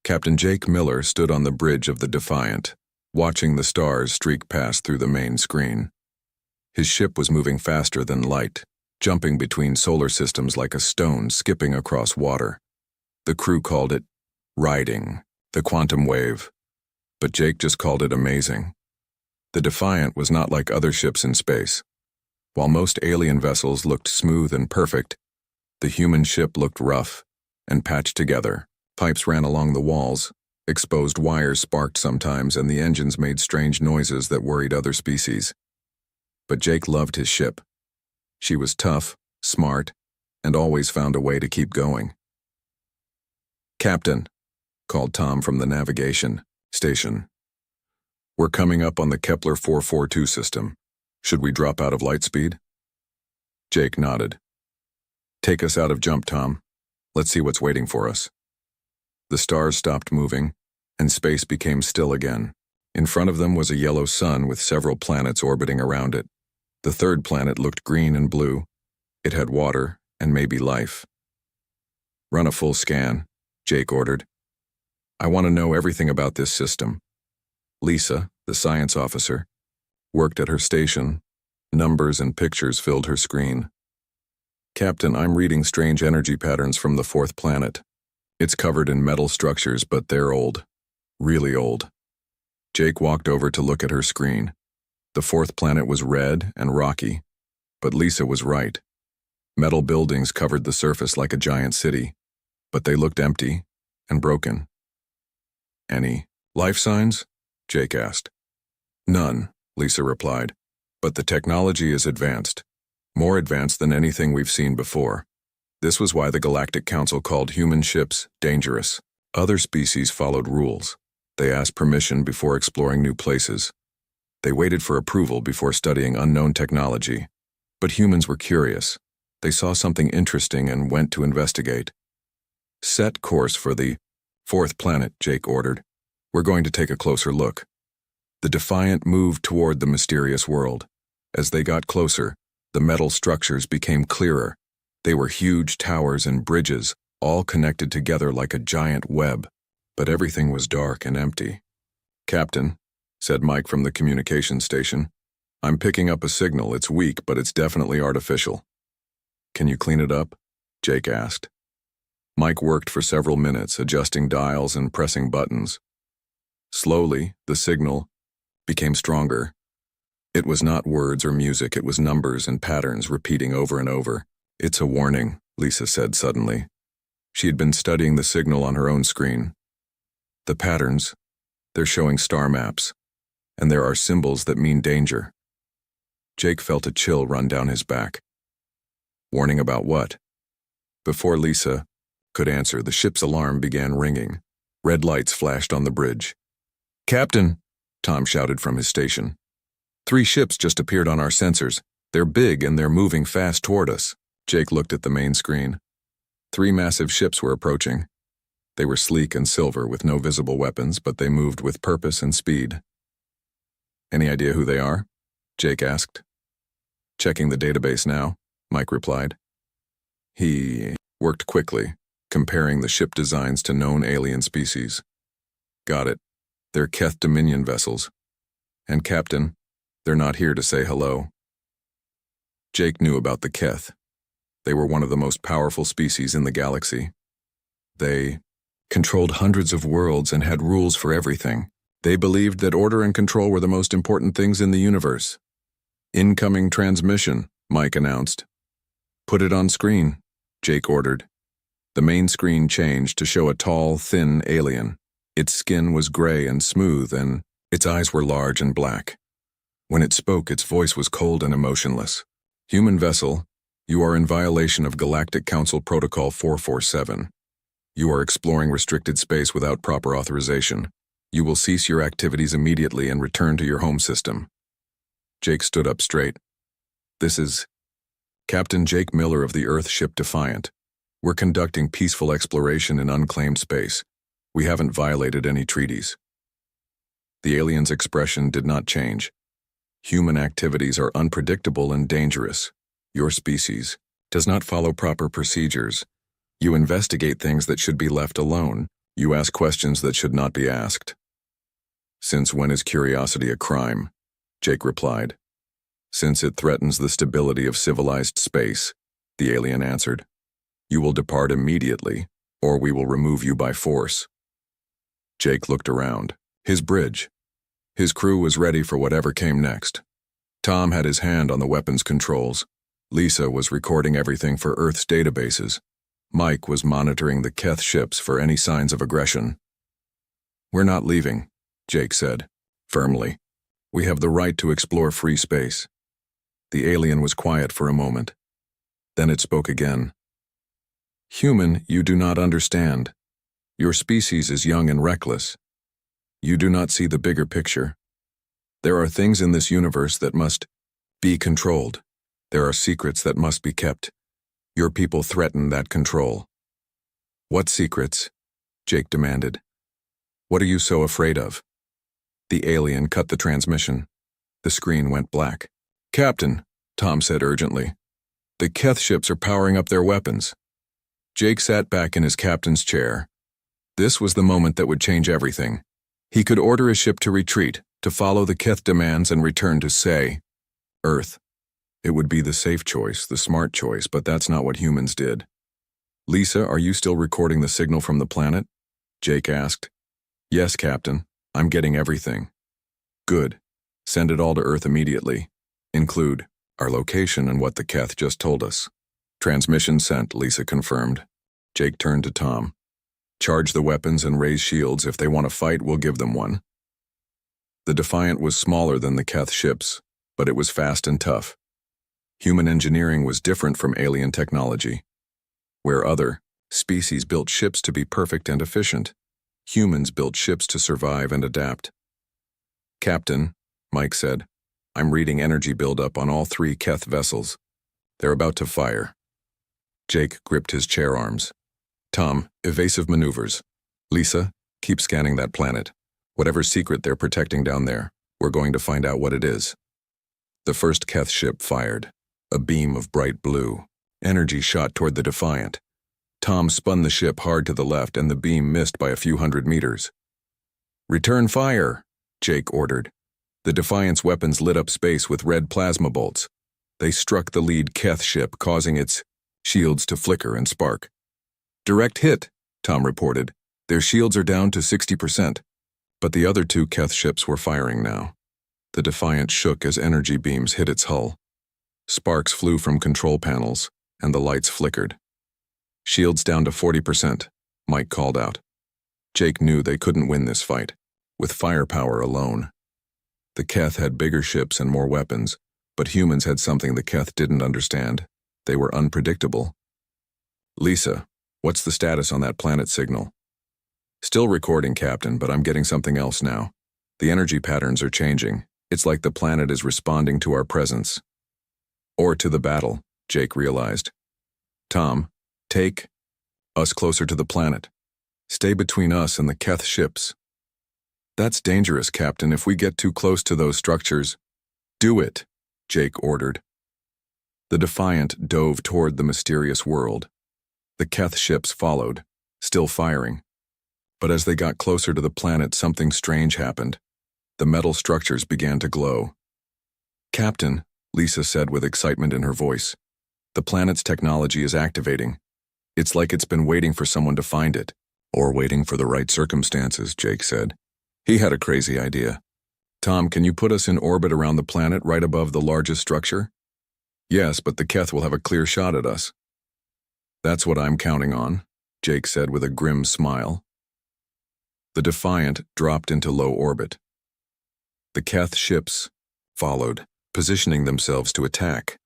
Captain Jake Miller stood on the bridge of the Defiant, watching the stars streak past through the main screen. His ship was moving faster than light, jumping between solar systems like a stone skipping across water. The crew called it riding, the quantum wave, but Jake just called it amazing. The Defiant was not like other ships in space. While most alien vessels looked smooth and perfect, the human ship looked rough and patched together. Pipes ran along the walls, exposed wires sparked sometimes, and the engines made strange noises that worried other species. But Jake loved his ship. She was tough, smart, and always found a way to keep going. "Captain," called Tom from the navigation station. "We're coming up on the Kepler 442 system. Should we drop out of light speed?" Jake nodded. "Take us out of jump, Tom. Let's see what's waiting for us." The stars stopped moving, and space became still again. In front of them was a yellow sun with several planets orbiting around it. The third planet looked green and blue. It had water and maybe life. "Run a full scan," Jake ordered. "I want to know everything about this system." Lisa, the science officer, worked at her station. Numbers and pictures filled her screen. "Captain, I'm reading strange energy patterns from the fourth planet. It's covered in metal structures, but they're old. Really old." Jake walked over to look at her screen. The fourth planet was red and rocky, but Lisa was right. Metal buildings covered the surface like a giant city, but they looked empty and broken. "Any life signs?" Jake asked. "None," Lisa replied, "but the technology is advanced. More advanced than anything we've seen before. This was why the Galactic Council called human ships dangerous. Other species followed rules. They asked permission before exploring new places. They waited for approval before studying unknown technology. But humans were curious. They saw something interesting and went to investigate." "Set course for the fourth planet," Jake ordered. "We're going to take a closer look." The Defiant moved toward the mysterious world. As they got closer, the metal structures became clearer. They were huge towers and bridges, all connected together like a giant web, but everything was dark and empty. "Captain," said Mike from the communication station, "I'm picking up a signal. It's weak, but it's definitely artificial." "Can you clean it up?" Jake asked. Mike worked for several minutes, adjusting dials and pressing buttons. Slowly, the signal became stronger. It was not words or music, it was numbers and patterns repeating over and over. "It's a warning," Lisa said suddenly. She had been studying the signal on her own screen. "The patterns, they're showing star maps, and there are symbols that mean danger." Jake felt a chill run down his back. "Warning about what?" Before Lisa could answer, the ship's alarm began ringing. Red lights flashed on the bridge. "Captain," Tom shouted from his station. "3 ships just appeared on our sensors. They're big and they're moving fast toward us." Jake looked at the main screen. 3 massive ships were approaching. They were sleek and silver with no visible weapons, but they moved with purpose and speed. "Any idea who they are?" Jake asked. "Checking the database now," Mike replied. He worked quickly, comparing the ship designs to known alien species. "Got it. They're Keth Dominion vessels. And Captain, they're not here to say hello." Jake knew about the Keth. They were one of the most powerful species in the galaxy. They controlled hundreds of worlds and had rules for everything. They believed that order and control were the most important things in the universe. "Incoming transmission," Mike announced. "Put it on screen," Jake ordered. The main screen changed to show a tall, thin alien. Its skin was gray and smooth, and its eyes were large and black. When it spoke, its voice was cold and emotionless. "Human vessel, you are in violation of Galactic Council Protocol 447. You are exploring restricted space without proper authorization. You will cease your activities immediately and return to your home system." Jake stood up straight. "This is Captain Jake Miller of the Earth ship Defiant. We're conducting peaceful exploration in unclaimed space. We haven't violated any treaties." The alien's expression did not change. "Human activities are unpredictable and dangerous. Your species does not follow proper procedures. You investigate things that should be left alone. You ask questions that should not be asked. Since when is curiosity a crime? Jake replied. Since it threatens the stability of civilized space, the alien answered. You will depart immediately, or we will remove you by force. Jake looked around. His bridge. His crew was ready for whatever came next. Tom had his hand on the weapons controls. Lisa was recording everything for Earth's databases. Mike was monitoring the Keth ships for any signs of aggression. We're not leaving, Jake said, firmly. We have the right to explore free space. The alien was quiet for a moment. Then it spoke again. Human, you do not understand. Your species is young and reckless. You do not see the bigger picture. There are things in this universe that must be controlled. There are secrets that must be kept. Your people threaten that control. What secrets? Jake demanded. What are you so afraid of? The alien cut the transmission. The screen went black. Captain, Tom said urgently. The Keth ships are powering up their weapons. Jake sat back in his captain's chair. This was the moment that would change everything. He could order his ship to retreat, to follow the Keth demands and return to, say, Earth. It would be the safe choice, the smart choice, but that's not what humans did. Lisa, are you still recording the signal from the planet? Jake asked. Yes, Captain. I'm getting everything. Good. Send it all to Earth immediately. Include our location and what the Keth just told us. Transmission sent, Lisa confirmed. Jake turned to Tom. Charge the weapons and raise shields. If they want to fight, we'll give them one. The Defiant was smaller than the Keth ships, but it was fast and tough. Human engineering was different from alien technology. Where other species built ships to be perfect and efficient, humans built ships to survive and adapt. Captain, Mike said, I'm reading energy buildup on all 3 Keth vessels. They're about to fire. Jake gripped his chair arms. Tom, evasive maneuvers. Lisa, keep scanning that planet. Whatever secret they're protecting down there, we're going to find out what it is. The first Keth ship fired. A beam of bright blue. Energy shot toward the Defiant. Tom spun the ship hard to the left and the beam missed by a few hundred meters. Return fire, Jake ordered. The Defiant's weapons lit up space with red plasma bolts. They struck the lead Keth ship, causing its shields to flicker and spark. Direct hit, Tom reported. Their shields are down to 60%. But the other 2 Keth ships were firing now. The Defiant shook as energy beams hit its hull. Sparks flew from control panels, and the lights flickered. Shields down to 40%, Mike called out. Jake knew they couldn't win this fight, with firepower alone. The Keth had bigger ships and more weapons, but humans had something the Keth didn't understand. They were unpredictable. Lisa, what's the status on that planet signal? Still recording, Captain, but I'm getting something else now. The energy patterns are changing. It's like the planet is responding to our presence. Or to the battle, Jake realized. Tom, take us closer to the planet. Stay between us and the Keth ships. That's dangerous, Captain. If we get too close to those structures, do it, Jake ordered. The Defiant dove toward the mysterious world. The Keth ships followed, still firing. But as they got closer to the planet, something strange happened. The metal structures began to glow. Captain, Lisa said with excitement in her voice, the planet's technology is activating. It's like it's been waiting for someone to find it. Or waiting for the right circumstances, Jake said. He had a crazy idea. Tom, can you put us in orbit around the planet right above the largest structure? Yes, but the Keth will have a clear shot at us. That's what I'm counting on, Jake said with a grim smile. The Defiant dropped into low orbit. The Keth ships followed, positioning themselves to attack.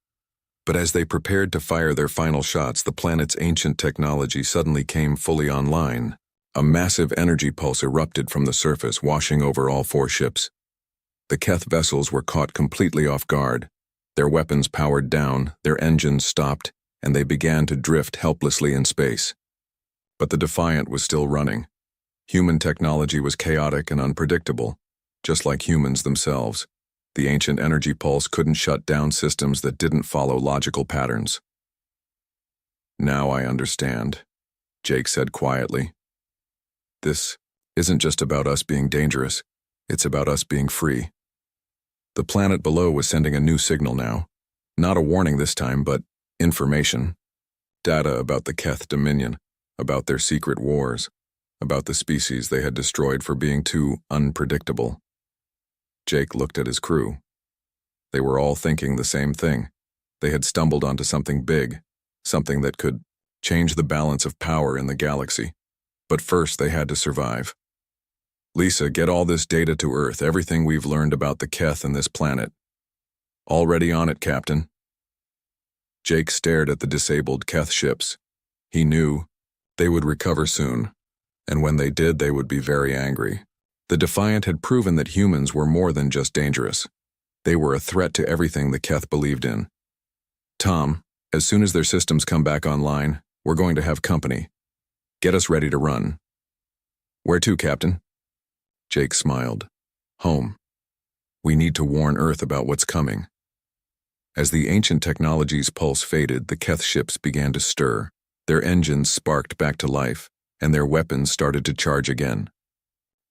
But as they prepared to fire their final shots, the planet's ancient technology suddenly came fully online. A massive energy pulse erupted from the surface, washing over all 4 ships. The Keth vessels were caught completely off guard. Their weapons powered down, their engines stopped, and they began to drift helplessly in space. But the Defiant was still running. Human technology was chaotic and unpredictable, just like humans themselves. The ancient energy pulse couldn't shut down systems that didn't follow logical patterns. Now I understand, Jake said quietly. This isn't just about us being dangerous, it's about us being free. The planet below was sending a new signal now. Not a warning this time, but information. Data about the Keth Dominion, about their secret wars, about the species they had destroyed for being too unpredictable. Jake looked at his crew. They were all thinking the same thing. They had stumbled onto something big, something that could change the balance of power in the galaxy. But first they had to survive. Lisa, get all this data to Earth, everything we've learned about the Keth and this planet. Already on it, Captain. Jake stared at the disabled Keth ships. He knew they would recover soon, and when they did, they would be very angry. The Defiant had proven that humans were more than just dangerous. They were a threat to everything the Keth believed in. Tom, as soon as their systems come back online, we're going to have company. Get us ready to run. Where to, Captain? Jake smiled. Home. We need to warn Earth about what's coming. As the ancient technology's pulse faded, the Keth ships began to stir. Their engines sparked back to life, and their weapons started to charge again.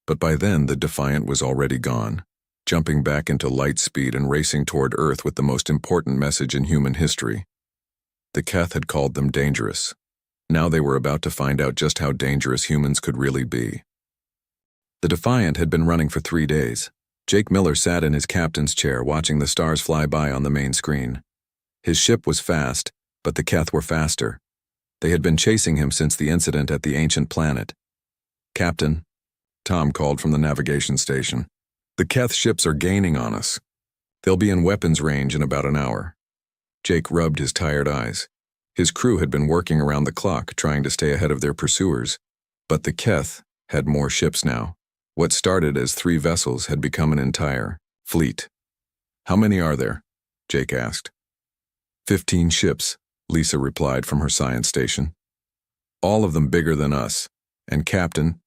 But by then, the Defiant was already gone, jumping back into light speed and racing toward Earth with the most important message in human history. The Keth had called them dangerous. Now they were about to find out just how dangerous humans could really be. The Defiant had been running for 3 days. Jake Miller sat in his captain's chair watching the stars fly by on the main screen. His ship was fast, but the Keth were faster. They had been chasing him since the incident at the ancient planet. Captain, Tom called from the navigation station. The Keth ships are gaining on us. They'll be in weapons range in about an hour. Jake rubbed his tired eyes. His crew had been working around the clock trying to stay ahead of their pursuers, but the Keth had more ships now. What started as 3 vessels had become an entire fleet. How many are there? Jake asked. 15 ships, Lisa replied from her science station. All of them bigger than us, and Captain,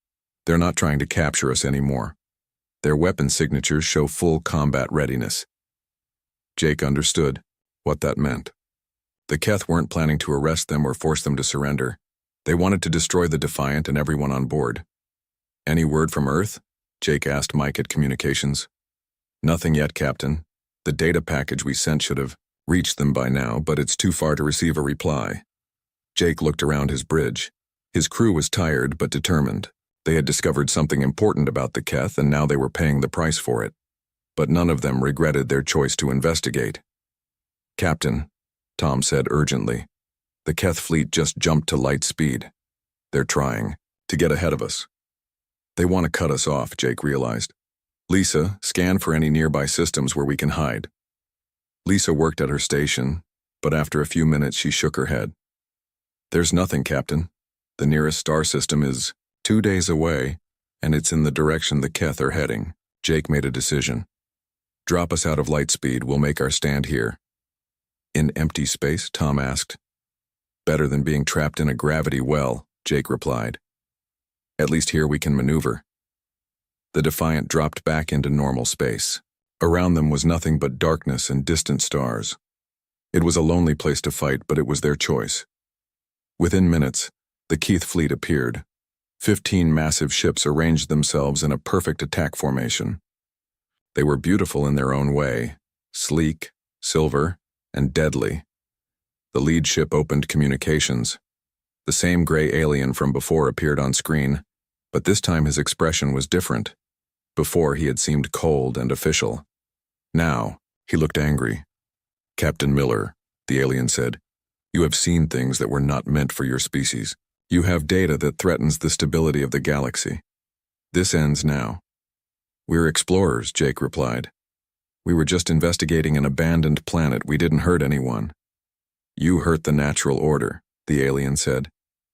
they're not trying to capture us anymore. Their weapon signatures show full combat readiness. Jake understood what that meant. The Keth weren't planning to arrest them or force them to surrender. They wanted to destroy the Defiant and everyone on board. Any word from Earth? Jake asked Mike at communications. Nothing yet, Captain. The data package we sent should have reached them by now, but it's too far to receive a reply. Jake looked around his bridge. His crew was tired but determined. They had discovered something important about the Keth, and now they were paying the price for it. But none of them regretted their choice to investigate. Captain, Tom said urgently, the Keth fleet just jumped to light speed. They're trying to get ahead of us. They want to cut us off, Jake realized. Lisa, scan for any nearby systems where we can hide. Lisa worked at her station, but after a few minutes she shook her head. There's nothing, Captain. The nearest star system is 2 days away, and it's in the direction the Keth are heading. Jake made a decision. Drop us out of light speed, we'll make our stand here. In empty space? Tom asked. Better than being trapped in a gravity well, Jake replied. At least here we can maneuver. The Defiant dropped back into normal space. Around them was nothing but darkness and distant stars. It was a lonely place to fight, but it was their choice. Within minutes, the Keth fleet appeared. 15 massive ships arranged themselves in a perfect attack formation. They were beautiful in their own way, sleek, silver, and deadly. The lead ship opened communications. The same gray alien from before appeared on screen, but this time his expression was different. Before he had seemed cold and official. Now, he looked angry. Captain Miller, the alien said, you have seen things that were not meant for your species. You have data that threatens the stability of the galaxy. This ends now. We're explorers, Jake replied. We were just investigating an abandoned planet. We didn't hurt anyone. You hurt the natural order, the alien said.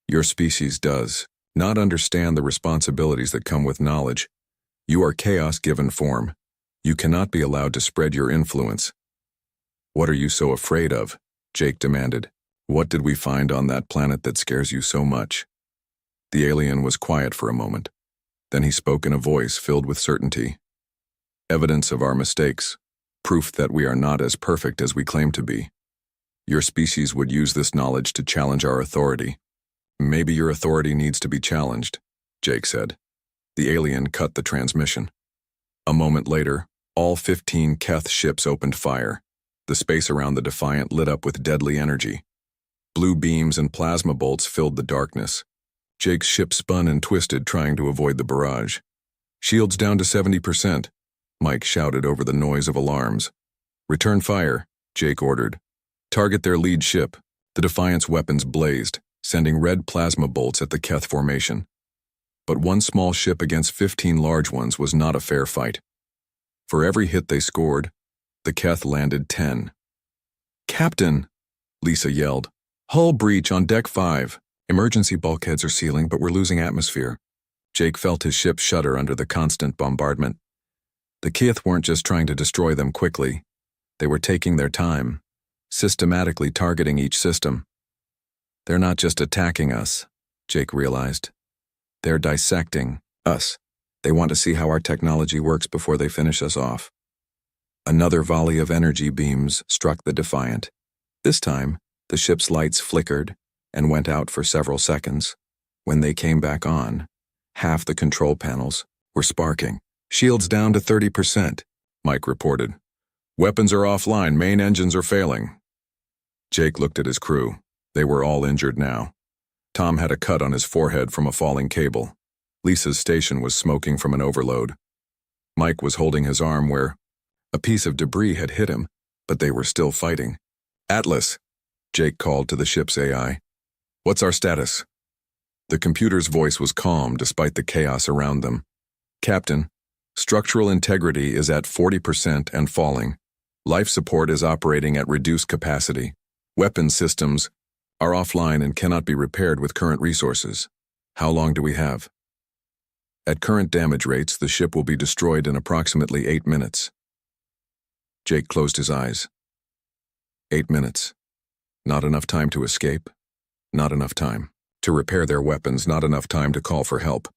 Your species does not understand the responsibilities that come with knowledge. You are chaos given form. You cannot be allowed to spread your influence. What are you so afraid of? Jake demanded. What did we find on that planet that scares you so much? The alien was quiet for a moment. Then he spoke in a voice filled with certainty. Evidence of our mistakes. Proof that we are not as perfect as we claim to be. Your species would use this knowledge to challenge our authority. Maybe your authority needs to be challenged. Jake said. The alien cut the transmission. A moment later, all 15 Keth ships opened fire. The space around the Defiant lit up with deadly energy. Blue beams and plasma bolts filled the darkness. Jake's ship spun and twisted, trying to avoid the barrage. "Shields down to 70%, Mike shouted over the noise of alarms. "Return fire," Jake ordered. "Target their lead ship." The Defiant's weapons blazed, sending red plasma bolts at the Keth formation. But one small ship against 15 large ones was not a fair fight. For every hit they scored, the Keth landed 10. "Captain!" Lisa yelled. "Hull breach on deck 5. Emergency bulkheads are sealing, but we're losing atmosphere." Jake felt his ship shudder under the constant bombardment. The Keth weren't just trying to destroy them quickly. They were taking their time, systematically targeting each system. "They're not just attacking us," Jake realized. "They're dissecting us. They want to see how our technology works before they finish us off." Another volley of energy beams struck the Defiant. This time, the ship's lights flickered and went out for several seconds. When they came back on, half the control panels were sparking. "Shields down to 30%, Mike reported. "Weapons are offline, main engines are failing." Jake looked at his crew. They were all injured now. Tom had a cut on his forehead from a falling cable. Lisa's station was smoking from an overload. Mike was holding his arm where a piece of debris had hit him, but they were still fighting. "Atlas," Jake called to the ship's AI. "What's our status?" The computer's voice was calm despite the chaos around them. "Captain, structural integrity is at 40% and falling. Life support is operating at reduced capacity. Weapon systems are offline and cannot be repaired with current resources. How long do we have?" "At current damage rates, the ship will be destroyed in approximately 8 minutes. Jake closed his eyes. 8 minutes. Not enough time to escape. Not enough time to repair their weapons, not enough time to call for help.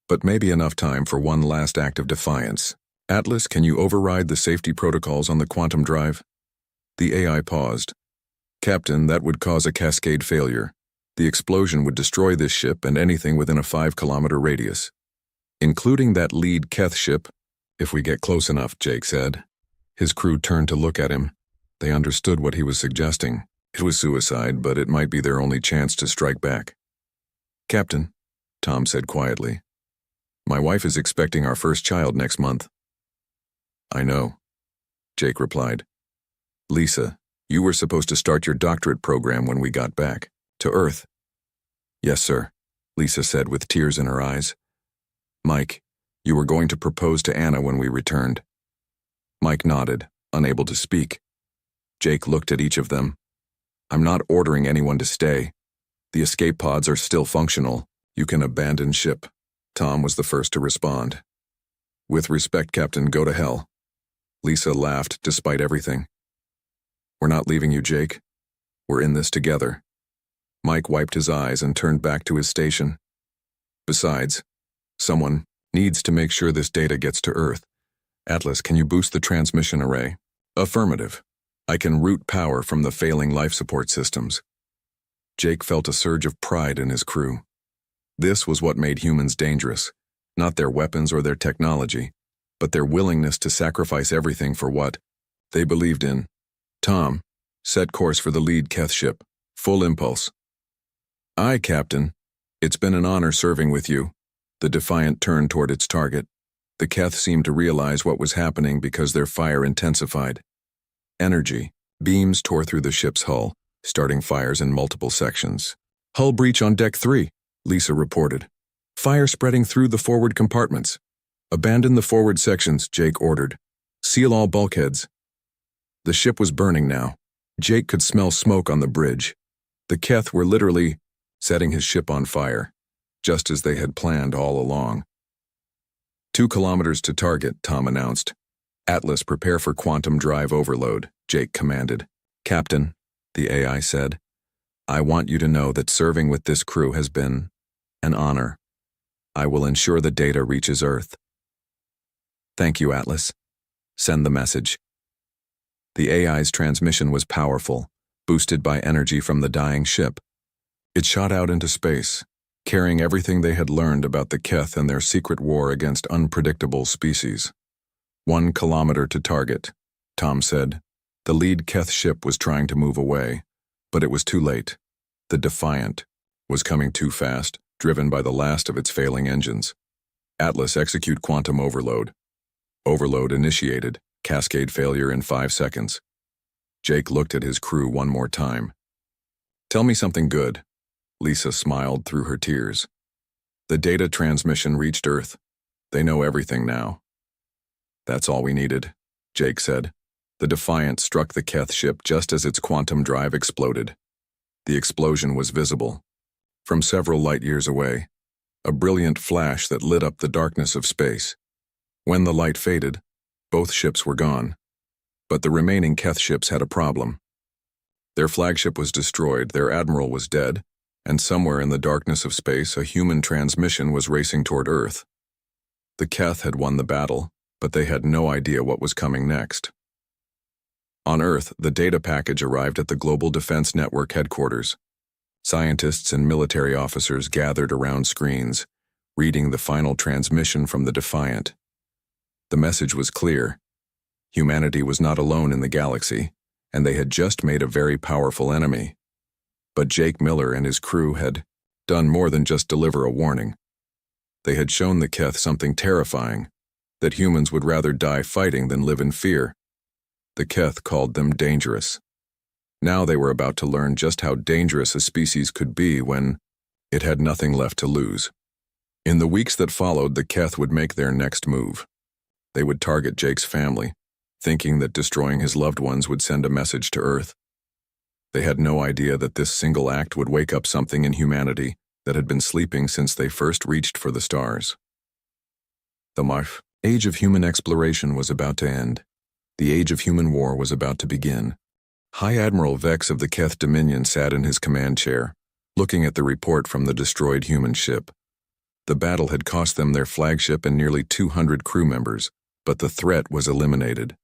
But maybe enough time for one last act of defiance. "Atlas, can you override the safety protocols on the quantum drive?" The AI paused. "Captain, that would cause a cascade failure. The explosion would destroy this ship and anything within a 5-kilometer radius. Including that lead Keth ship, if we get close enough," Jake said. His crew turned to look at him. They understood what he was suggesting. It was suicide, but it might be their only chance to strike back. "Captain," Tom said quietly, "my wife is expecting our first child next month." "I know," Jake replied. "Lisa, you were supposed to start your doctorate program when we got back to Earth." "Yes, sir," Lisa said with tears in her eyes. "Mike, you were going to propose to Anna when we returned." Mike nodded, unable to speak. Jake looked at each of them. "I'm not ordering anyone to stay. The escape pods are still functional. You can abandon ship." Tom was the first to respond. "With respect, Captain, go to hell." Lisa laughed despite everything. "We're not leaving you, Jake. We're in this together." Mike wiped his eyes and turned back to his station. "Besides, someone needs to make sure this data gets to Earth. Atlas, can you boost the transmission array?" "Affirmative. I can route power from the failing life support systems." Jake felt a surge of pride in his crew. This was what made humans dangerous, not their weapons or their technology, but their willingness to sacrifice everything for what they believed in. "Tom, set course for the lead Keth ship. Full impulse." "Aye, Captain. It's been an honor serving with you." The Defiant turned toward its target. The Keth seemed to realize what was happening because their fire intensified. Energy beams tore through the ship's hull, starting fires in multiple sections. "Hull breach on deck 3, Lisa reported. "Fire spreading through the forward compartments." "Abandon the forward sections," Jake ordered. "Seal all bulkheads." The ship was burning now. Jake could smell smoke on the bridge. The Keth were literally setting his ship on fire, just as they had planned all along. 2 kilometers to target, Tom announced. "Atlas, prepare for quantum drive overload," Jake commanded. "Captain," the AI said, "I want you to know that serving with this crew has been an honor. I will ensure the data reaches Earth." "Thank you, Atlas. Send the message." The AI's transmission was powerful, boosted by energy from the dying ship. It shot out into space, carrying everything they had learned about the Keth and their secret war against unpredictable species. 1 kilometer to target, Tom said. The lead Keth ship was trying to move away, but it was too late. The Defiant was coming too fast, driven by the last of its failing engines. Atlas, execute quantum overload. Overload initiated, cascade failure in 5 seconds. Jake looked at his crew one more time. Tell me something good. Lisa smiled through her tears. The data transmission reached Earth. They know everything now. That's all we needed, Jake said. The Defiant struck the Keth ship just as its quantum drive exploded. The explosion was visible. From several light years away, a brilliant flash that lit up the darkness of space. When the light faded, both ships were gone. But the remaining Keth ships had a problem. Their flagship was destroyed, their admiral was dead, and somewhere in the darkness of space a human transmission was racing toward Earth. The Keth had won the battle, but they had no idea what was coming next. On Earth, the data package arrived at the Global Defense Network headquarters. Scientists and military officers gathered around screens, reading the final transmission from the Defiant. The message was clear. Humanity was not alone in the galaxy, and they had just made a very powerful enemy. But Jake Miller and his crew had done more than just deliver a warning. They had shown the Keth something terrifying, that humans would rather die fighting than live in fear. The Keth called them dangerous. Now they were about to learn just how dangerous a species could be when it had nothing left to lose. In the weeks that followed, the Keth would make their next move. They would target Jake's family, thinking that destroying his loved ones would send a message to Earth. They had no idea that this single act would wake up something in humanity that had been sleeping since they first reached for the stars. The age of human exploration was about to end. The age of human war was about to begin. High Admiral Vex of the Keth Dominion sat in his command chair, looking at the report from the destroyed human ship. The battle had cost them their flagship and nearly 200 crew members, but the threat was eliminated.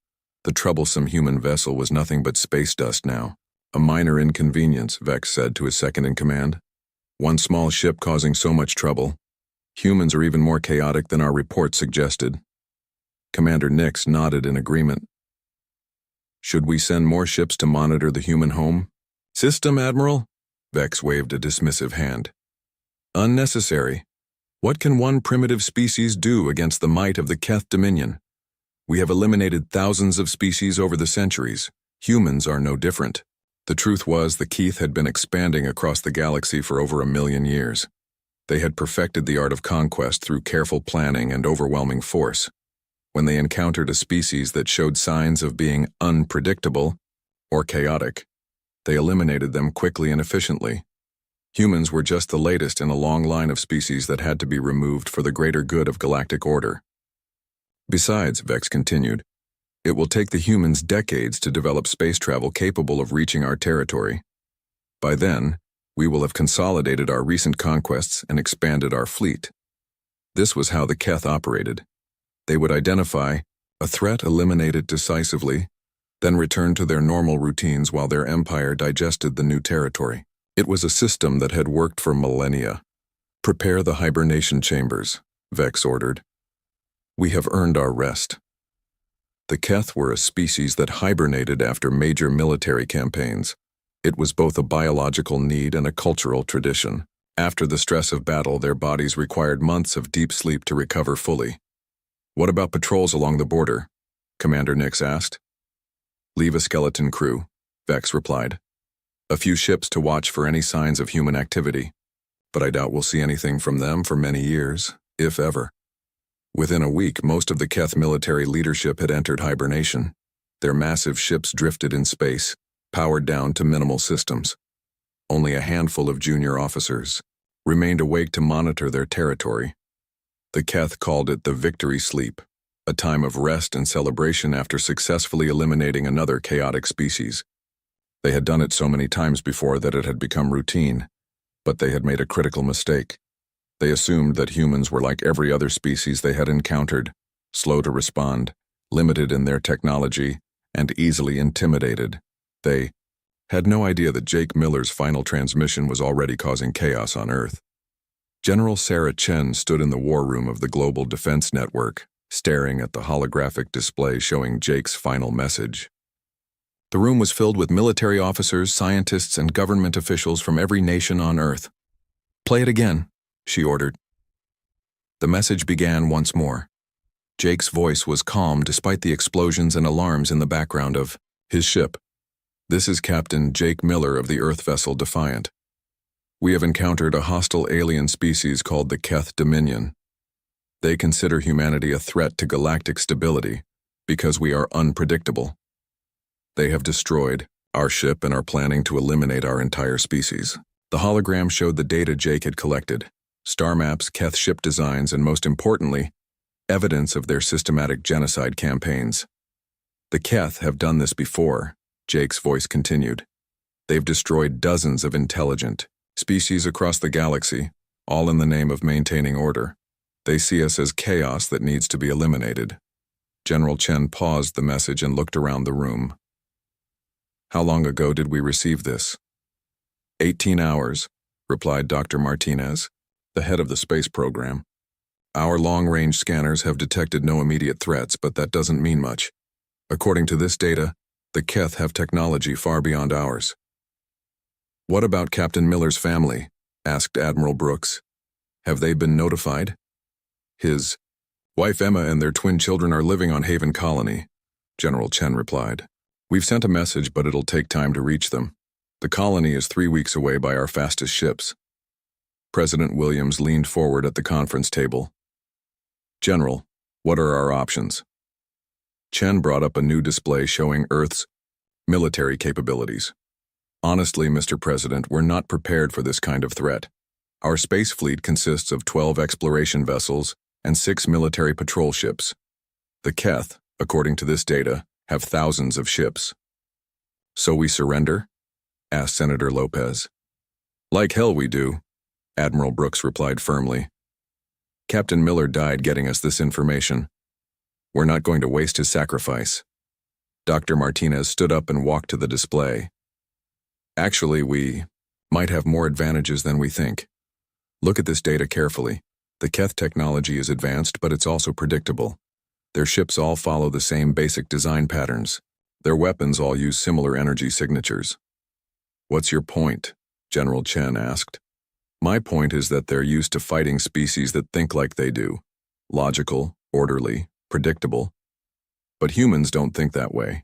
The troublesome human vessel was nothing but space dust now. A minor inconvenience, Vex said to his second-in-command. One small ship causing so much trouble. Humans are even more chaotic than our report suggested. Commander Nix nodded in agreement. Should we send more ships to monitor the human home? System, Admiral? Vex waved a dismissive hand. Unnecessary. What can one primitive species do against the might of the Keth Dominion? We have eliminated thousands of species over the centuries. Humans are no different. The truth was, the Keth had been expanding across the galaxy for over 1 million years. They had perfected the art of conquest through careful planning and overwhelming force. When they encountered a species that showed signs of being unpredictable or chaotic, they eliminated them quickly and efficiently. Humans were just the latest in a long line of species that had to be removed for the greater good of galactic order. Besides, Vex continued, it will take the humans decades to develop space travel capable of reaching our territory. By then, we will have consolidated our recent conquests and expanded our fleet. This was how the Keth operated. They would identify a threat, eliminate it decisively, then return to their normal routines while their empire digested the new territory. It was a system that had worked for millennia. Prepare the hibernation chambers, Vex ordered. We have earned our rest. The Keth were a species that hibernated after major military campaigns. It was both a biological need and a cultural tradition. After the stress of battle, their bodies required months of deep sleep to recover fully. What about patrols along the border? Commander Nix asked. Leave a skeleton crew, Vex replied. A few ships to watch for any signs of human activity, but I doubt we'll see anything from them for many years, if ever. Within a week, most of the Keth military leadership had entered hibernation. Their massive ships drifted in space, powered down to minimal systems. Only a handful of junior officers remained awake to monitor their territory. The Keth called it the victory sleep, a time of rest and celebration after successfully eliminating another chaotic species. They had done it so many times before that it had become routine, but they had made a critical mistake. They assumed that humans were like every other species they had encountered, slow to respond, limited in their technology, and easily intimidated. They had no idea that Jake Miller's final transmission was already causing chaos on Earth. General Sarah Chen stood in the war room of the Global Defense Network, staring at the holographic display showing Jake's final message. The room was filled with military officers, scientists, and government officials from every nation on Earth. "Play it again," she ordered. The message began once more. Jake's voice was calm despite the explosions and alarms in the background of his ship. "This is Captain Jake Miller of the Earth vessel Defiant. We have encountered a hostile alien species called the Keth Dominion. They consider humanity a threat to galactic stability because we are unpredictable. They have destroyed our ship and are planning to eliminate our entire species." The hologram showed the data Jake had collected: star maps, Keth ship designs, and most importantly, evidence of their systematic genocide campaigns. "The Keth have done this before," Jake's voice continued. "They've destroyed dozens of intelligent species across the galaxy, all in the name of maintaining order. They see us as chaos that needs to be eliminated." General Chen paused the message and looked around the room. "How long ago did we receive this?" 18 hours, replied Dr. Martinez, the head of the space program. "Our long-range scanners have detected no immediate threats, but that doesn't mean much. According to this data, the Keth have technology far beyond ours." "What about Captain Miller's family?" asked Admiral Brooks. "Have they been notified?" "His wife Emma and their twin children are living on Haven Colony," General Chen replied. "We've sent a message, but it'll take time to reach them. The colony is 3 weeks away by our fastest ships." President Williams leaned forward at the conference table. "General, what are our options?" Chen brought up a new display showing Earth's military capabilities. "Honestly, Mr. President, we're not prepared for this kind of threat. Our space fleet consists of 12 exploration vessels and 6 military patrol ships. The Keth, according to this data, have thousands of ships." "So we surrender?" asked Senator Lopez. "Like hell we do," Admiral Brooks replied firmly. "Captain Miller died getting us this information. We're not going to waste his sacrifice." Dr. Martinez stood up and walked to the display. "Actually, we might have more advantages than we think. Look at this data carefully. The Keth technology is advanced, but it's also predictable. Their ships all follow the same basic design patterns. Their weapons all use similar energy signatures." "What's your point?" General Chen asked. "My point is that they're used to fighting species that think like they do. Logical, orderly, predictable. But humans don't think that way.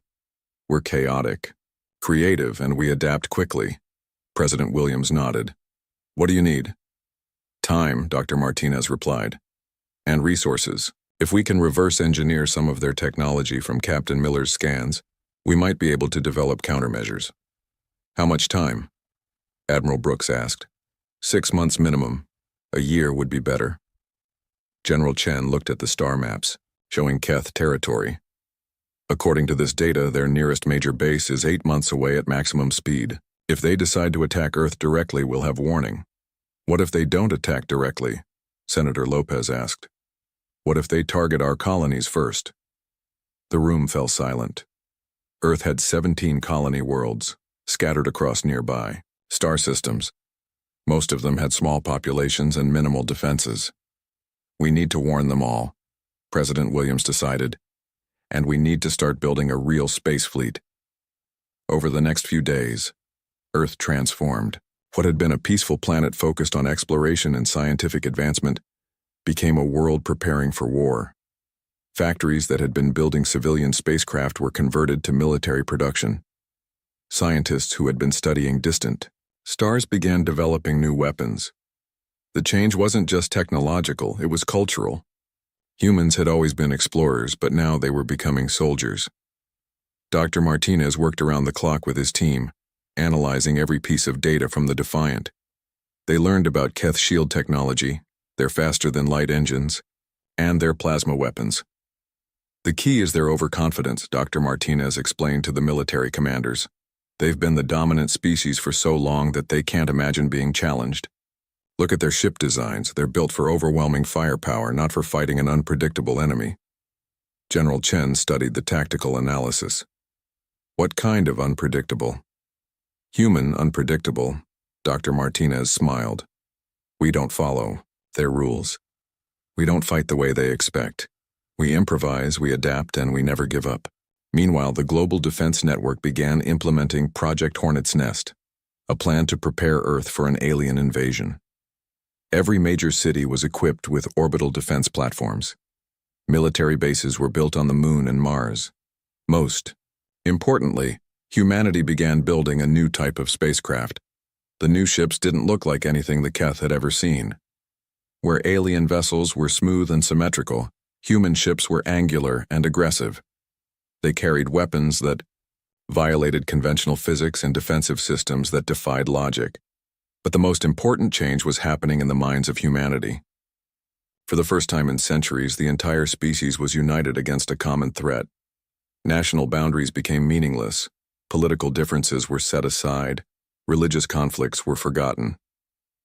We're chaotic, creative, and we adapt quickly." President Williams nodded. "What do you need?" "Time," Dr. Martinez replied. "And resources. If we can reverse engineer some of their technology from Captain Miller's scans, we might be able to develop countermeasures." "How much time?" Admiral Brooks asked. 6 months minimum. A year would be better." General Chen looked at the star maps, showing Keth territory. "According to this data, their nearest major base is 8 months away at maximum speed. If they decide to attack Earth directly, we'll have warning." "What if they don't attack directly?" Senator Lopez asked. "What if they target our colonies first?" The room fell silent. Earth had 17 colony worlds, scattered across nearby star systems. Most of them had small populations and minimal defenses. "We need to warn them all," President Williams decided, "and we need to start building a real space fleet." Over the next few days, Earth transformed. What had been a peaceful planet focused on exploration and scientific advancement became a world preparing for war. Factories that had been building civilian spacecraft were converted to military production. Scientists who had been studying distant stars began developing new weapons. The change wasn't just technological, it was cultural. Humans had always been explorers, but now they were becoming soldiers. Dr. Martinez worked around the clock with his team, analyzing every piece of data from the Defiant. They learned about Keth shield technology, their faster-than-light engines, and their plasma weapons. "The key is their overconfidence," Dr. Martinez explained to the military commanders. "They've been the dominant species for so long that they can't imagine being challenged. Look at their ship designs. They're built for overwhelming firepower, not for fighting an unpredictable enemy." General Chen studied the tactical analysis. "What kind of unpredictable?" "Human unpredictable," Dr. Martinez smiled. "We don't follow Their rules. We don't fight the way they expect. We improvise, we adapt, and we never give up. Meanwhile, the Global Defense Network began implementing Project Hornet's Nest, a plan to prepare Earth for an alien invasion. Every major city was equipped with orbital defense platforms. Military bases were built on the Moon and Mars. Most importantly, humanity began building a new type of spacecraft. The new ships didn't look like anything the Keth had ever seen. Where alien vessels were smooth and symmetrical, human ships were angular and aggressive. They carried weapons that violated conventional physics and defensive systems that defied logic. But the most important change was happening in the minds of humanity. For the first time in centuries, the entire species was united against a common threat. National boundaries became meaningless, political differences were set aside, religious conflicts were forgotten.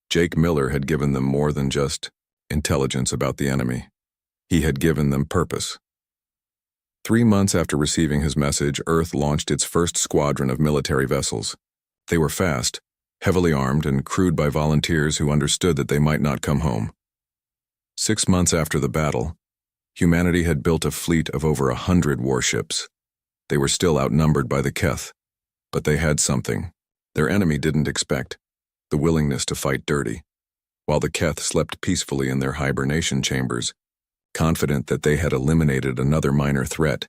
Jake Miller had given them more than just intelligence about the enemy. He had given them purpose. 3 months after receiving his message, Earth launched its first squadron of military vessels. They were fast, heavily armed, and crewed by volunteers who understood that they might not come home. 6 months after the battle, humanity had built a fleet of over 100 warships. They were still outnumbered by the Keth, but they had something their enemy didn't expect: the willingness to fight dirty. While the Keth slept peacefully in their hibernation chambers, confident that they had eliminated another minor threat,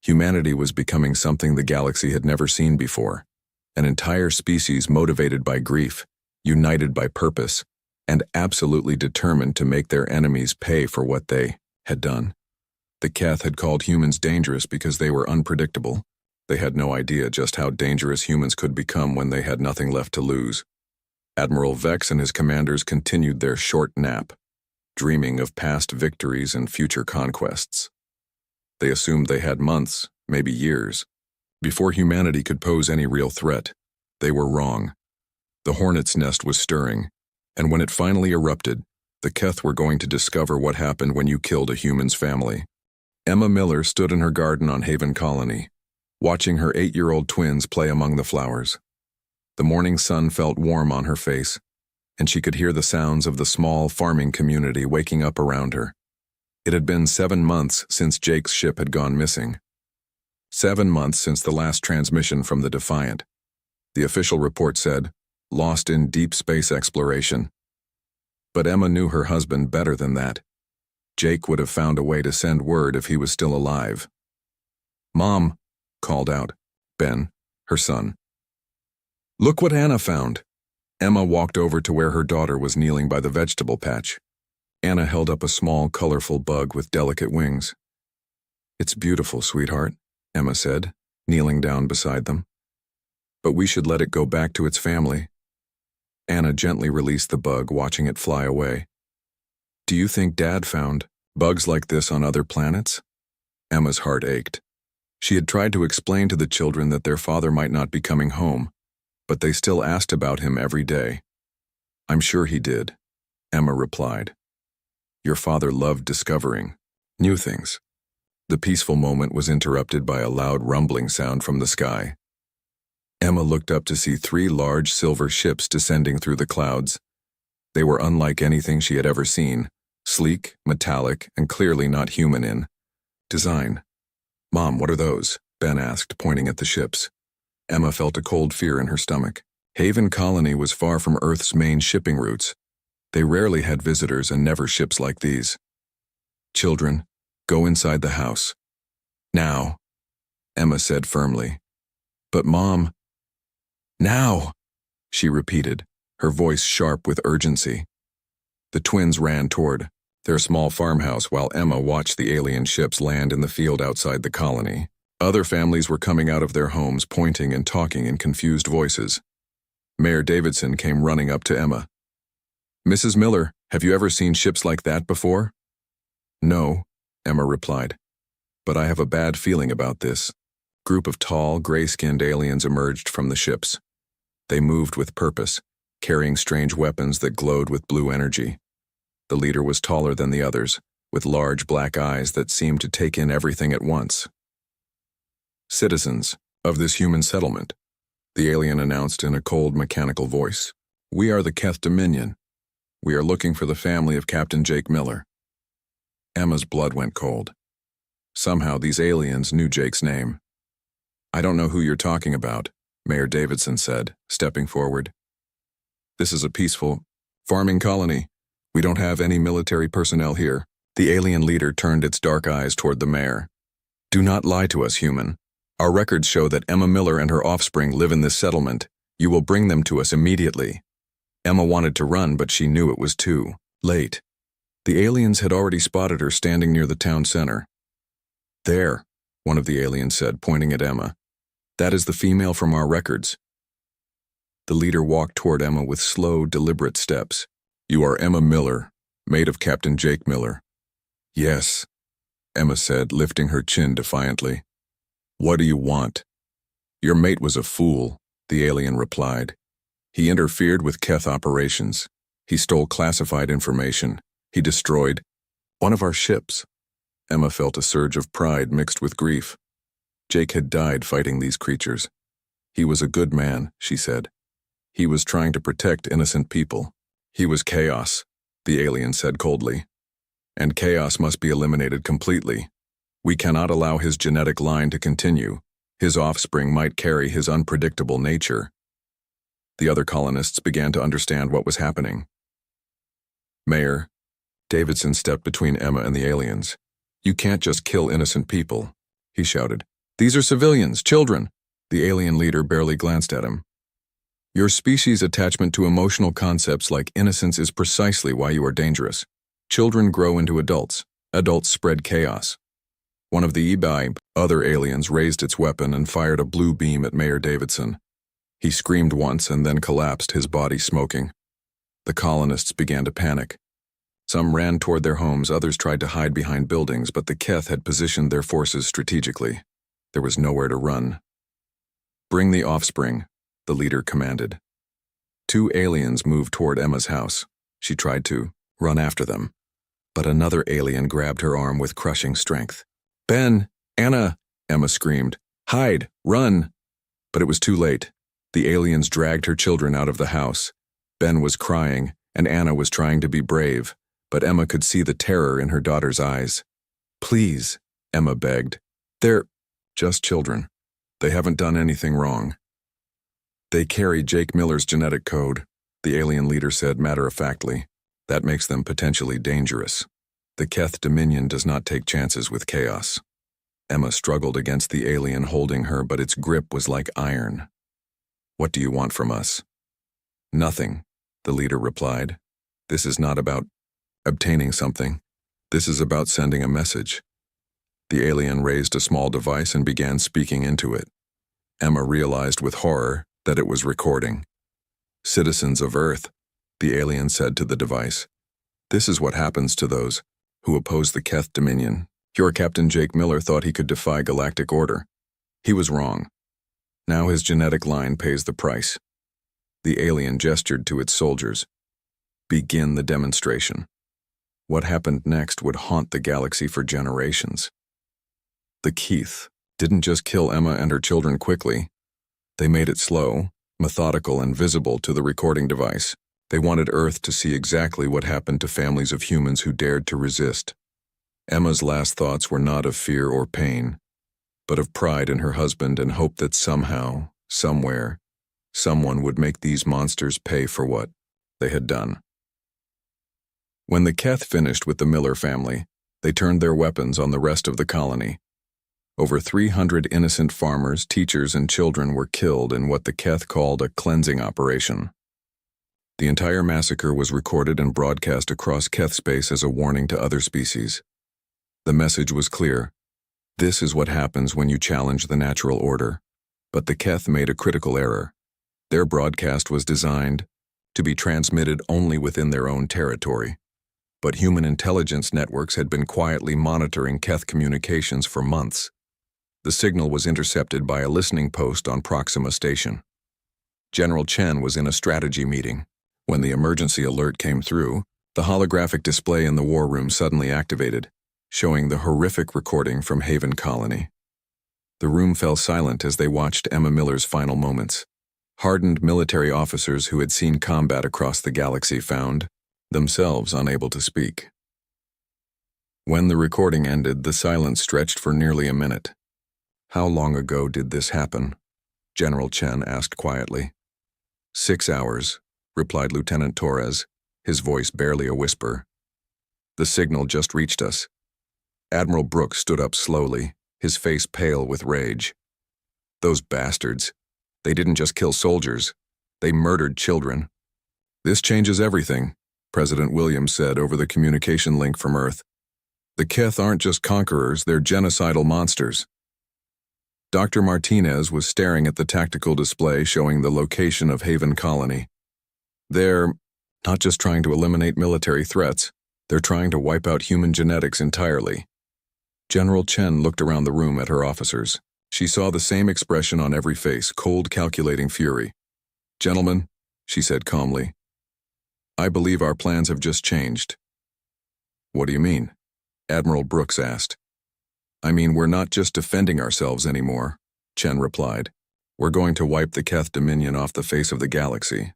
humanity was becoming something the galaxy had never seen before: an entire species motivated by grief, united by purpose, and absolutely determined to make their enemies pay for what they had done. The Keth had called humans dangerous because they were unpredictable. They had no idea just how dangerous humans could become when they had nothing left to lose. Admiral Vex and his commanders continued their short nap, dreaming of past victories and future conquests. They assumed they had months, maybe years, before humanity could pose any real threat. They were wrong. The hornet's nest was stirring, and when it finally erupted, the Keth were going to discover what happened when you killed a human's family. Emma Miller stood in her garden on Haven Colony, watching her 8-year-old twins play among the flowers. The morning sun felt warm on her face, and she could hear the sounds of the small farming community waking up around her. It had been 7 months since Jake's ship had gone missing. 7 months since the last transmission from the Defiant. The official report said, "Lost in deep space exploration." But Emma knew her husband better than that. Jake would have found a way to send word if he was still alive. "Mom," called out Ben, her son. "Look what Anna found." Emma walked over to where her daughter was kneeling by the vegetable patch. Anna held up a small, colorful bug with delicate wings. "It's beautiful, sweetheart," Emma said, kneeling down beside them. "But we should let it go back to its family." Anna gently released the bug, watching it fly away. "Do you think Dad found bugs like this on other planets?" Emma's heart ached. She had tried to explain to the children that their father might not be coming home, but they still asked about him every day. "I'm sure he did," Emma replied. "Your father loved discovering new things." The peaceful moment was interrupted by a loud rumbling sound from the sky. Emma looked up to see 3 large silver ships descending through the clouds. They were unlike anything she had ever seen, sleek, metallic, and clearly not human in design. "Mom, what are those?" Ben asked, pointing at the ships. Emma felt a cold fear in her stomach. Haven Colony was far from Earth's main shipping routes. They rarely had visitors and never ships like these. "Children, go inside the house. Now," Emma said firmly. "But Mom—" "Now," she repeated, her voice sharp with urgency. The twins ran toward their small farmhouse while Emma watched the alien ships land in the field outside the colony. Other families were coming out of their homes, pointing and talking in confused voices. Mayor Davidson came running up to Emma. "Mrs. Miller, have you ever seen ships like that before?" "No," Emma replied. "But I have a bad feeling about this." A group of tall, gray-skinned aliens emerged from the ships. They moved with purpose, carrying strange weapons that glowed with blue energy. The leader was taller than the others, with large black eyes that seemed to take in everything at once. "Citizens of this human settlement," the alien announced in a cold, mechanical voice, "we are the Keth Dominion. We are looking for the family of Captain Jake Miller. Emma's blood went cold. Somehow these aliens knew Jake's name. I don't know who you're talking about, Mayor Davidson said, stepping forward. This is a peaceful farming colony. We don't have any military personnel here. The alien leader turned its dark eyes toward the mayor. Do not lie to us, human. Our records show that Emma Miller and her offspring live in this settlement. You will bring them to us immediately. Emma wanted to run, but she knew it was too late. The aliens had already spotted her standing near the town center. There, one of the aliens said, pointing at Emma. That is the female from our records. The leader walked toward Emma with slow, deliberate steps. You are Emma Miller, maid of Captain Jake Miller. Yes, Emma said, lifting her chin defiantly. What do you want? Your mate was a fool, the alien replied. He interfered with Keth operations. He stole classified information. He destroyed one of our ships. Emma felt a surge of pride mixed with grief. Jake had died fighting these creatures. He was a good man, she said. He was trying to protect innocent people. He was chaos, the alien said coldly. And chaos must be eliminated completely. We cannot allow his genetic line to continue. His offspring might carry his unpredictable nature. The other colonists began to understand what was happening. Mayor, Davidson stepped between Emma and the aliens. You can't just kill innocent people, he shouted. These are civilians, children. The alien leader barely glanced at him. Your species' attachment to emotional concepts like innocence is precisely why you are dangerous. Children grow into adults. Adults spread chaos. One of the other aliens raised its weapon and fired a blue beam at Mayor Davidson. He screamed once and then collapsed, his body smoking. The colonists began to panic. Some ran toward their homes, others tried to hide behind buildings, but the Keth had positioned their forces strategically. There was nowhere to run. Bring the offspring, the leader commanded. 2 aliens moved toward Emma's house. She tried to run after them, but another alien grabbed her arm with crushing strength. Ben, Anna, Emma screamed. Hide, run. But it was too late. The aliens dragged her children out of the house. Ben was crying, and Anna was trying to be brave, but Emma could see the terror in her daughter's eyes. Please, Emma begged. They're just children. They haven't done anything wrong. They carry Jake Miller's genetic code, the alien leader said matter-of-factly. That makes them potentially dangerous. The Keth Dominion does not take chances with chaos. Emma struggled against the alien holding her, but its grip was like iron. What do you want from us? Nothing, the leader replied. This is not about obtaining something. This is about sending a message. The alien raised a small device and began speaking into it. Emma realized with horror that it was recording. Citizens of Earth, the alien said to the device. This is what happens to those who oppose the Keth Dominion. Your Captain Jake Miller thought he could defy galactic order. He was wrong. Now his genetic line pays the price. The alien gestured to its soldiers. Begin the demonstration. What happened next would haunt the galaxy for generations. The Keth didn't just kill Emma and her children quickly. They made it slow, methodical, and visible to the recording device. They wanted Earth to see exactly what happened to families of humans who dared to resist. Emma's last thoughts were not of fear or pain, but of pride in her husband and hope that somehow, somewhere, someone would make these monsters pay for what they had done. When the Keth finished with the Miller family, they turned their weapons on the rest of the colony. Over 300 innocent farmers, teachers, and children were killed in what the Keth called a cleansing operation. The entire massacre was recorded and broadcast across Keth space as a warning to other species. The message was clear. This is what happens when you challenge the natural order. But the Keth made a critical error. Their broadcast was designed to be transmitted only within their own territory. But human intelligence networks had been quietly monitoring Keth communications for months. The signal was intercepted by a listening post on Proxima Station. General Chen was in a strategy meeting. When the emergency alert came through, the holographic display in the war room suddenly activated, showing the horrific recording from Haven Colony. The room fell silent as they watched Emma Miller's final moments. Hardened military officers who had seen combat across the galaxy found themselves unable to speak. When the recording ended, the silence stretched for nearly a minute. "How long ago did this happen?" General Chen asked quietly. 6 hours, replied Lieutenant Torres, his voice barely a whisper. "The signal just reached us." Admiral Brooks stood up slowly, his face pale with rage. "Those bastards. They didn't just kill soldiers. They murdered children." "This changes everything," President Williams said over the communication link from Earth. "The Keth aren't just conquerors, they're genocidal monsters." Dr. Martinez was staring at the tactical display showing the location of Haven Colony. "They're not just trying to eliminate military threats, they're trying to wipe out human genetics entirely." General Chen looked around the room at her officers. She saw the same expression on every face, cold, calculating fury. "Gentlemen," she said calmly, "I believe our plans have just changed." "What do you mean?" Admiral Brooks asked. "I mean, we're not just defending ourselves anymore," Chen replied. "We're going to wipe the Keth Dominion off the face of the galaxy."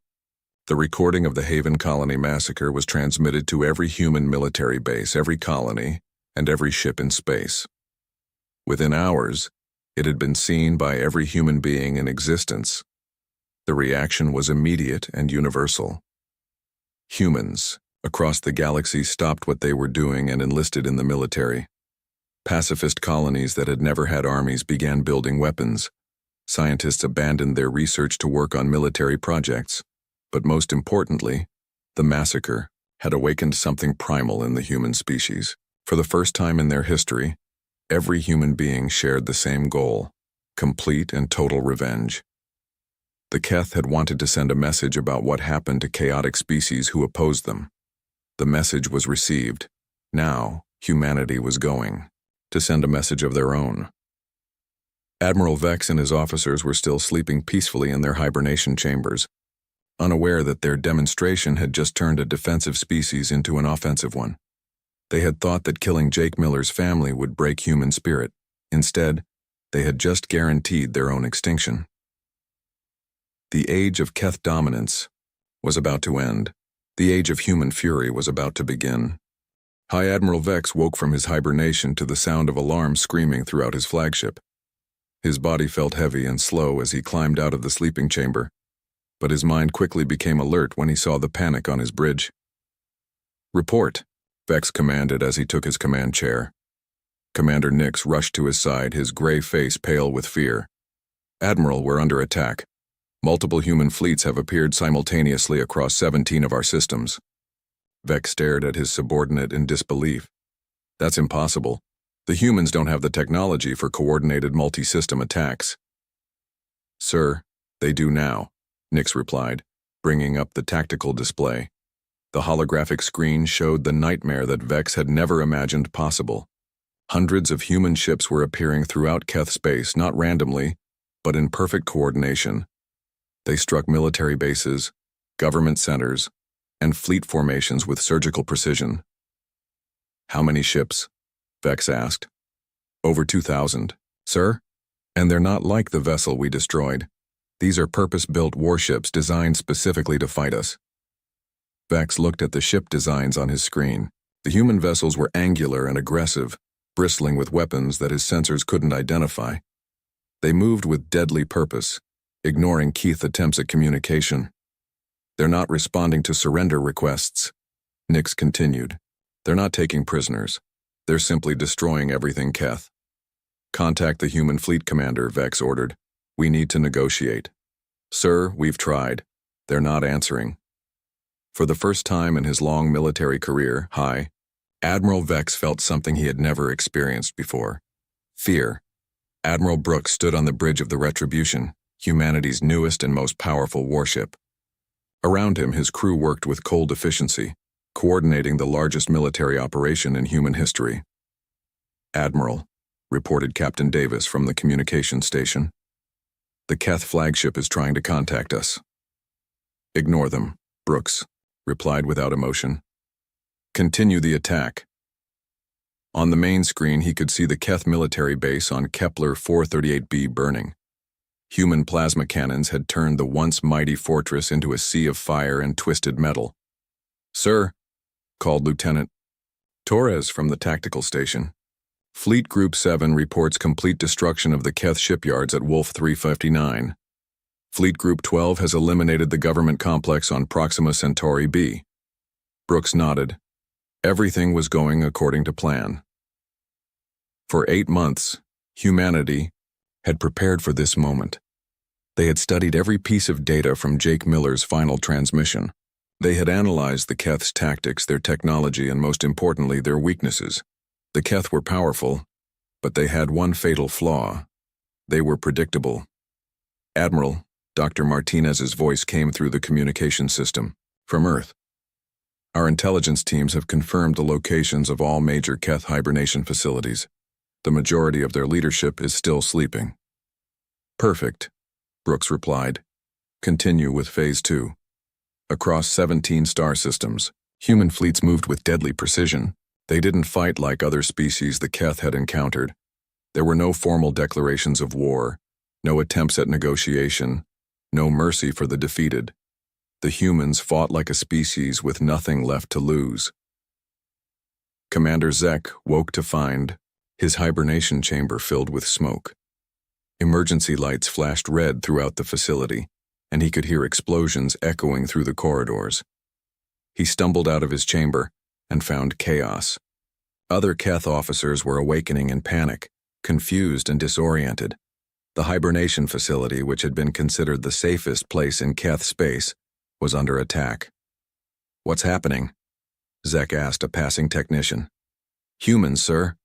The recording of the Haven Colony massacre was transmitted to every human military base, every colony, and every ship in space. Within hours, it had been seen by every human being in existence. The reaction was immediate and universal. Humans across the galaxy stopped what they were doing and enlisted in the military. Pacifist colonies that had never had armies began building weapons. Scientists abandoned their research to work on military projects. But most importantly, the massacre had awakened something primal in the human species. For the first time in their history, every human being shared the same goal: complete and total revenge. The Keth had wanted to send a message about what happened to chaotic species who opposed them. The message was received. Now, humanity was going to send a message of their own. Admiral Vex and his officers were still sleeping peacefully in their hibernation chambers, unaware that their demonstration had just turned a defensive species into an offensive one. They had thought that killing Jake Miller's family would break human spirit. Instead, they had just guaranteed their own extinction. The age of Keth dominance was about to end. The age of human fury was about to begin. High Admiral Vex woke from his hibernation to the sound of alarms screaming throughout his flagship. His body felt heavy and slow as he climbed out of the sleeping chamber, but his mind quickly became alert when he saw the panic on his bridge. "Report," Vex commanded as he took his command chair. Commander Nix rushed to his side, his gray face pale with fear. "Admiral, we're under attack. Multiple human fleets have appeared simultaneously across 17 of our systems." Vex stared at his subordinate in disbelief. "That's impossible. The humans don't have the technology for coordinated multi-system attacks." "Sir, they do now," Nix replied, bringing up the tactical display. The holographic screen showed the nightmare that Vex had never imagined possible. Hundreds of human ships were appearing throughout Keth space, not randomly, but in perfect coordination. They struck military bases, government centers, and fleet formations with surgical precision. "How many ships?" Vex asked. "Over 2,000, sir. And they're not like the vessel we destroyed. These are purpose-built warships designed specifically to fight us." Vex looked at the ship designs on his screen. The human vessels were angular and aggressive, bristling with weapons that his sensors couldn't identify. They moved with deadly purpose, ignoring Keith's attempts at communication. "They're not responding to surrender requests," Nix continued. "They're not taking prisoners. They're simply destroying everything Keth." "Contact the human fleet commander," Vex ordered. "We need to negotiate." "Sir, we've tried. They're not answering." For the first time in his long military career, Admiral Vex felt something he had never experienced before: fear. Admiral Brooks stood on the bridge of the Retribution, humanity's newest and most powerful warship. Around him, his crew worked with cold efficiency, coordinating the largest military operation in human history. "Admiral," reported Captain Davis from the communication station, "the Keth flagship is trying to contact us." "Ignore them," Brooks replied without emotion. "Continue the attack." On the main screen, he could see the Keth military base on Kepler 438b burning. Human plasma cannons had turned the once mighty fortress into a sea of fire and twisted metal. "Sir, called Lieutenant Torres from the tactical station. Fleet Group 7 reports complete destruction of the Keth shipyards at Wolf 359. Fleet Group 12 has eliminated the government complex on Proxima Centauri B. Brooks nodded. Everything was going according to plan. For 8 months, humanity had prepared for this moment. They had studied every piece of data from Jake Miller's final transmission. They had analyzed the Keth's tactics, their technology, and most importantly, their weaknesses. The Keth were powerful, but they had one fatal flaw. They were predictable. Admiral, Dr. Martinez's voice came through the communication system. From Earth. Our intelligence teams have confirmed the locations of all major Keth hibernation facilities. The majority of their leadership is still sleeping. Perfect, Brooks replied. Continue with Phase 2. Across 17 star systems, human fleets moved with deadly precision. They didn't fight like other species the Keth had encountered. There were no formal declarations of war, no attempts at negotiation, no mercy for the defeated. The humans fought like a species with nothing left to lose. Commander Zek woke to find his hibernation chamber filled with smoke. Emergency lights flashed red throughout the facility, and he could hear explosions echoing through the corridors. He stumbled out of his chamber and found chaos. Other Keth officers were awakening in panic, confused and disoriented. The hibernation facility, which had been considered the safest place in Keth space, was under attack. What's happening? Zek asked a passing technician. Humans, sir.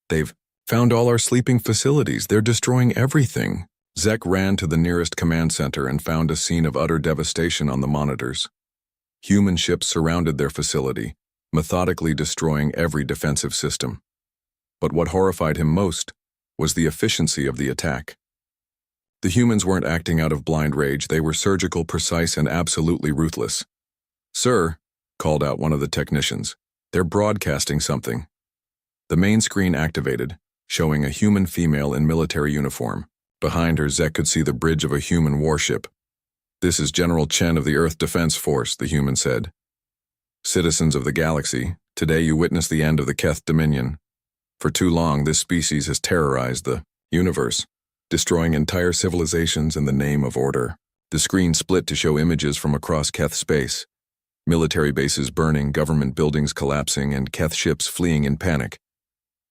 They've found all our sleeping facilities. They're destroying everything. Zek ran to the nearest command center and found a scene of utter devastation on the monitors. Human ships surrounded their facility, methodically destroying every defensive system. But what horrified him most was the efficiency of the attack. The humans weren't acting out of blind rage. They were surgical, precise, and absolutely ruthless. Sir, called out one of the technicians, they're broadcasting something. The main screen activated, showing a human female in military uniform. Behind her, Zek could see the bridge of a human warship. This is General Chen of the Earth Defense Force, the human said. Citizens of the galaxy, today you witness the end of the Keth Dominion. For too long, this species has terrorized the universe, destroying entire civilizations in the name of order. The screen split to show images from across Keth space. Military bases burning, government buildings collapsing, and Keth ships fleeing in panic.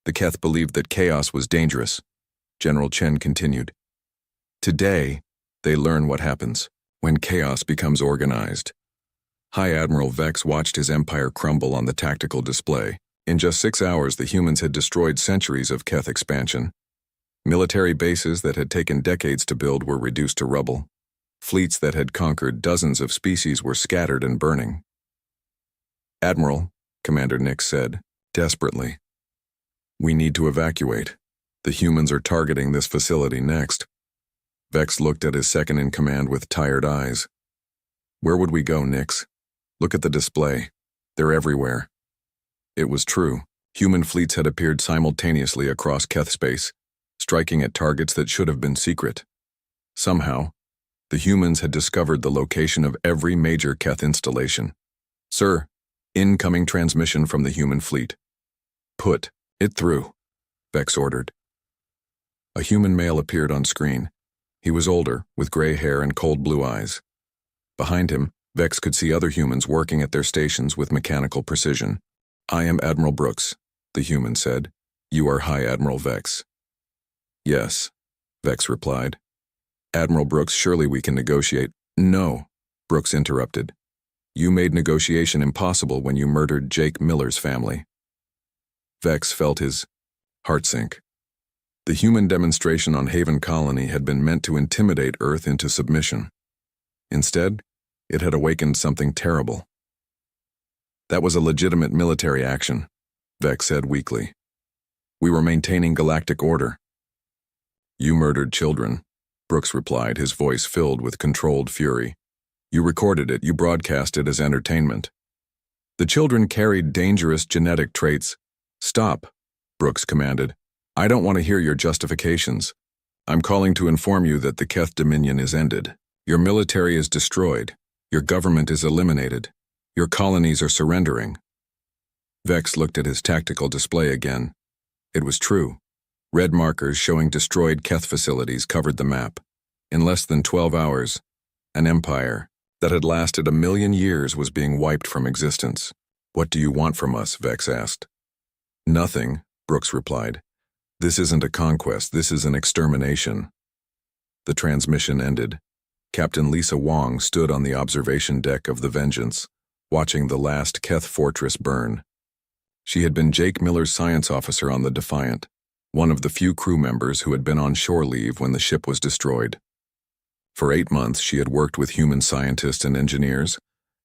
The Keth believed that chaos was dangerous. General Chen continued. Today, they learn what happens when chaos becomes organized. High Admiral Vex watched his empire crumble on the tactical display. In just 6 hours, the humans had destroyed centuries of Keth expansion. Military bases that had taken decades to build were reduced to rubble. Fleets that had conquered dozens of species were scattered and burning. Admiral, Commander Nix said, desperately. We need to evacuate. The humans are targeting this facility next. Vex looked at his second-in-command with tired eyes. Where would we go, Nix? Look at the display. They're everywhere. It was true. Human fleets had appeared simultaneously across Keth space, striking at targets that should have been secret. Somehow, the humans had discovered the location of every major Keth installation. Sir, incoming transmission from the human fleet. Put it through, Vex ordered. A human male appeared on screen. He was older, with gray hair and cold blue eyes. Behind him, Vex could see other humans working at their stations with mechanical precision. I am Admiral Brooks, the human said. You are High Admiral Vex. Yes, Vex replied. Admiral Brooks, surely we can negotiate. No, Brooks interrupted. You made negotiation impossible when you murdered Jake Miller's family. Vex felt his heart sink. The human demonstration on Haven Colony had been meant to intimidate Earth into submission. Instead, it had awakened something terrible. That was a legitimate military action, Vex said weakly. We were maintaining galactic order. You murdered children, Brooks replied, his voice filled with controlled fury. You recorded it, you broadcast it as entertainment. The children carried dangerous genetic traits. Stop, Brooks commanded. I don't want to hear your justifications. I'm calling to inform you that the Keth Dominion is ended. Your military is destroyed. Your government is eliminated. Your colonies are surrendering. Vex looked at his tactical display again. It was true. Red markers showing destroyed Keth facilities covered the map. In less than 12 hours, an empire that had lasted 1,000,000 years was being wiped from existence. "What do you want from us?" Vex asked. "Nothing," Brooks replied. "This isn't a conquest, this is an extermination." The transmission ended. Captain Lisa Wong stood on the observation deck of the Vengeance, watching the last Keth fortress burn. She had been Jake Miller's science officer on the Defiant, one of the few crew members who had been on shore leave when the ship was destroyed. For 8 months, she had worked with human scientists and engineers,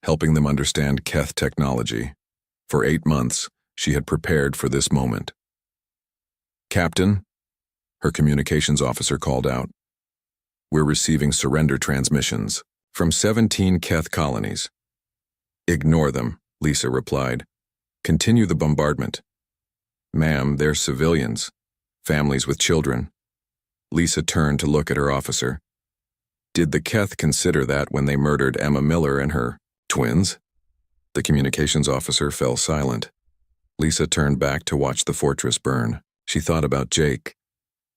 helping them understand Keth technology. For 8 months, she had prepared for this moment. "Captain," her communications officer called out, "we're receiving surrender transmissions from 17 Keth colonies." "Ignore them," Lisa replied. "Continue the bombardment." "Ma'am, they're civilians, families with children." Lisa turned to look at her officer. "Did the Keth consider that when they murdered Emma Miller and her twins?" The communications officer fell silent. Lisa turned back to watch the fortress burn. She thought about Jake,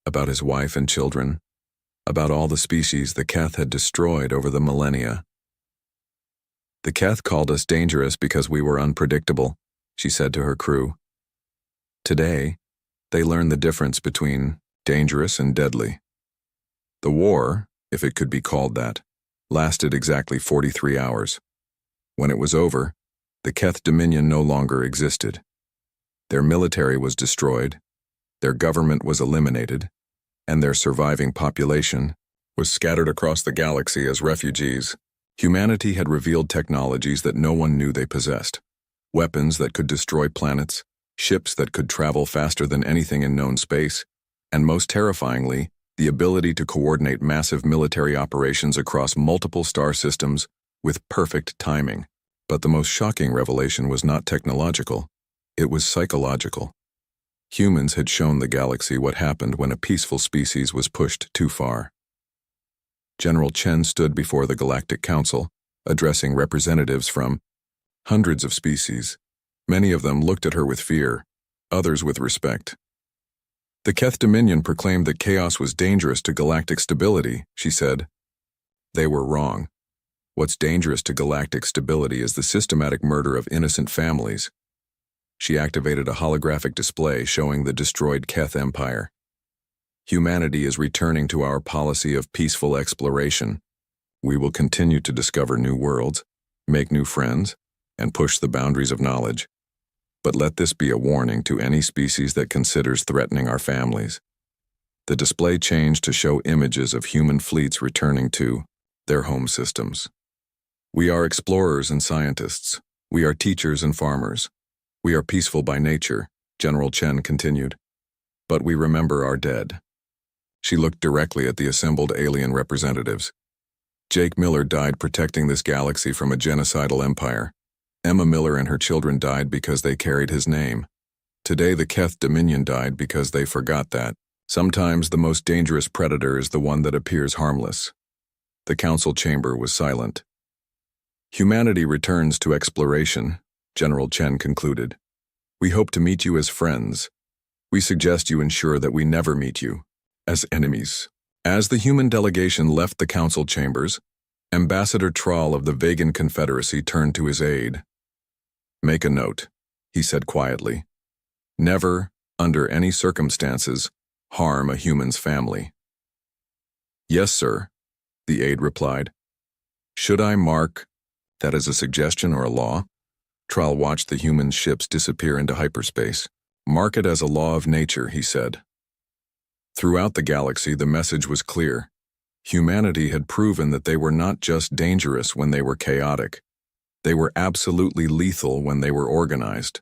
about his wife and children, about all the species the Keth had destroyed over the millennia. "The Keth called us dangerous because we were unpredictable," she said to her crew. Today, they learned the difference between dangerous and deadly. The war, if it could be called that, lasted exactly 43 hours. When it was over, the Keth Dominion no longer existed. Their military was destroyed, their government was eliminated, and their surviving population was scattered across the galaxy as refugees. Humanity had revealed technologies that no one knew they possessed. Weapons that could destroy planets, ships that could travel faster than anything in known space, and most terrifyingly, the ability to coordinate massive military operations across multiple star systems with perfect timing. But the most shocking revelation was not technological, it was psychological. Humans had shown the galaxy what happened when a peaceful species was pushed too far. General Chen stood before the Galactic Council, addressing representatives from hundreds of species. Many of them looked at her with fear, others with respect. "The Keth Dominion proclaimed that chaos was dangerous to galactic stability," she said. "They were wrong. What's dangerous to galactic stability is the systematic murder of innocent families." She activated a holographic display showing the destroyed Keth Empire. "Humanity is returning to our policy of peaceful exploration. We will continue to discover new worlds, make new friends, and push the boundaries of knowledge. But let this be a warning to any species that considers threatening our families." The display changed to show images of human fleets returning to their home systems. "We are explorers and scientists. We are teachers and farmers. We are peaceful by nature," General Chen continued. "But we remember our dead." She looked directly at the assembled alien representatives. Jake Miller died protecting this galaxy from a genocidal empire. Emma Miller and her children died because they carried his name. Today the Keth Dominion died because they forgot that. Sometimes the most dangerous predator is the one that appears harmless. The council chamber was silent. "Humanity returns to exploration," General Chen concluded. "We hope to meet you as friends. We suggest you ensure that we never meet you as enemies." As the human delegation left the council chambers, Ambassador Trawl of the Vegan Confederacy turned to his aide. "Make a note," he said quietly. "Never, under any circumstances, harm a human's family." "Yes, sir," the aide replied. "Should I mark that as a suggestion or a law?" Trawl watched the human ships disappear into hyperspace. "Mark it as a law of nature," he said. Throughout the galaxy, the message was clear. Humanity had proven that they were not just dangerous when they were chaotic. They were absolutely lethal when they were organized.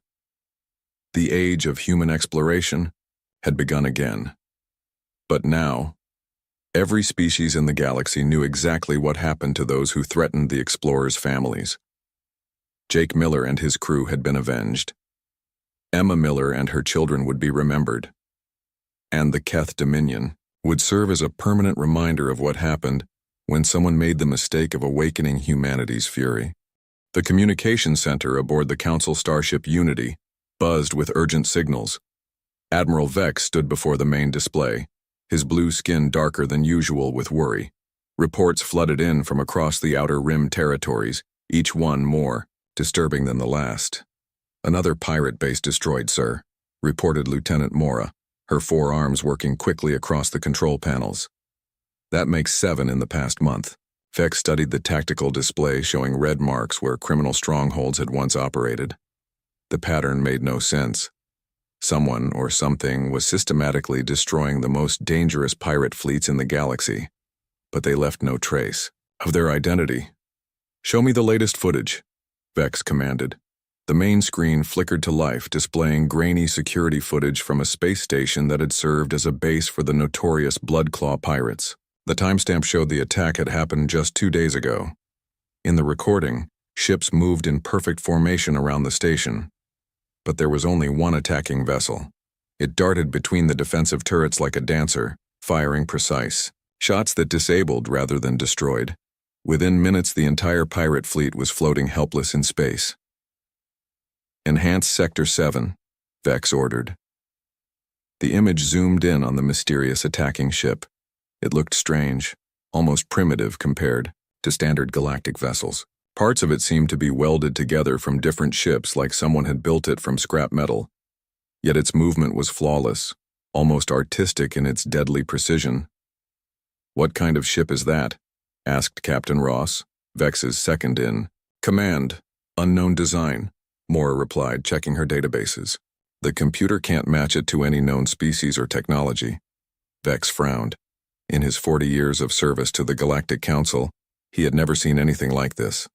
The age of human exploration had begun again. But now, every species in the galaxy knew exactly what happened to those who threatened the explorers' families. Jake Miller and his crew had been avenged. Emma Miller and her children would be remembered. And the Keth Dominion would serve as a permanent reminder of what happened when someone made the mistake of awakening humanity's fury. The communication center aboard the Council starship Unity buzzed with urgent signals. Admiral Vex stood before the main display, his blue skin darker than usual with worry. Reports flooded in from across the Outer Rim territories, each one more disturbing than the last. "Another pirate base destroyed, sir," reported Lieutenant Mora, her forearms working quickly across the control panels. "That makes 7 in the past month." Vex studied the tactical display showing red marks where criminal strongholds had once operated. The pattern made no sense. Someone or something was systematically destroying the most dangerous pirate fleets in the galaxy, but they left no trace of their identity. "Show me the latest footage," Vex commanded. The main screen flickered to life, displaying grainy security footage from a space station that had served as a base for the notorious Bloodclaw pirates. The timestamp showed the attack had happened just 2 days ago. In the recording, ships moved in perfect formation around the station. But there was only one attacking vessel. It darted between the defensive turrets like a dancer, firing precise shots that disabled rather than destroyed. Within minutes, the entire pirate fleet was floating helpless in space. "Enhance Sector 7, Vex ordered. The image zoomed in on the mysterious attacking ship. It looked strange, almost primitive compared to standard galactic vessels. Parts of it seemed to be welded together from different ships like someone had built it from scrap metal. Yet its movement was flawless, almost artistic in its deadly precision. "What kind of ship is that?" asked Captain Ross, Vex's second in command. "Unknown design," Mora replied, checking her databases. "The computer can't match it to any known species or technology." Vex frowned. In his 40 years of service to the Galactic Council, he had never seen anything like this.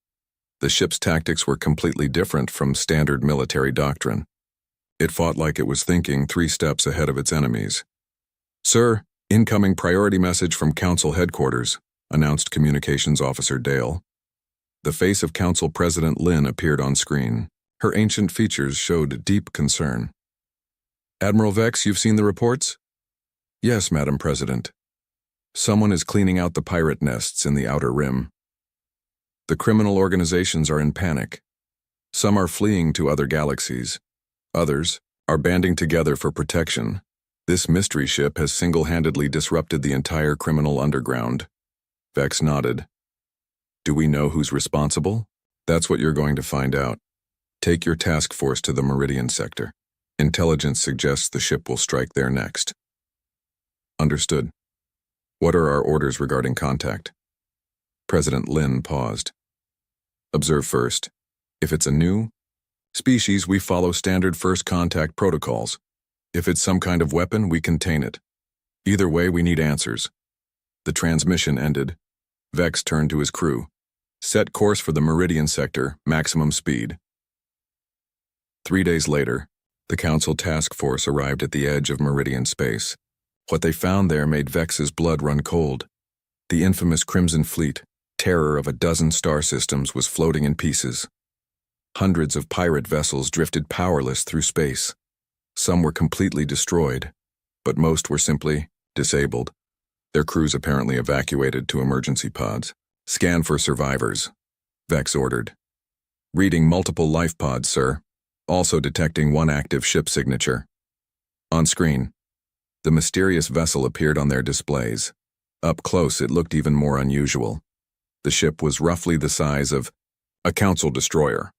The ship's tactics were completely different from standard military doctrine. It fought like it was thinking 3 steps ahead of its enemies. "Sir, incoming priority message from Council headquarters," announced Communications Officer Dale. The face of Council President Lynn appeared on screen. Her ancient features showed deep concern. "Admiral Vex, you've seen the reports?" "Yes, Madam President. Someone is cleaning out the pirate nests in the Outer Rim. The criminal organizations are in panic. Some are fleeing to other galaxies. Others are banding together for protection. This mystery ship has single-handedly disrupted the entire criminal underground." Vex nodded. "Do we know who's responsible?" "That's what you're going to find out. Take your task force to the Meridian sector. Intelligence suggests the ship will strike there next." "Understood. What are our orders regarding contact?" President Lynn paused. "Observe first. If it's a new species, we follow standard first contact protocols. If it's some kind of weapon, we contain it. Either way, we need answers." The transmission ended. Vex turned to his crew. "Set course for the Meridian sector, maximum speed." 3 days later, the Council task force arrived at the edge of Meridian space. What they found there made Vex's blood run cold. The infamous Crimson Fleet, terror of a dozen star systems, was floating in pieces. Hundreds of pirate vessels drifted powerless through space. Some were completely destroyed, but most were simply disabled. Their crews apparently evacuated to emergency pods. "Scan for survivors," Vex ordered. "Reading multiple life pods, sir. Also detecting 1 active ship signature." On screen, the mysterious vessel appeared on their displays. Up close, it looked even more unusual. The ship was roughly the size of a Council destroyer,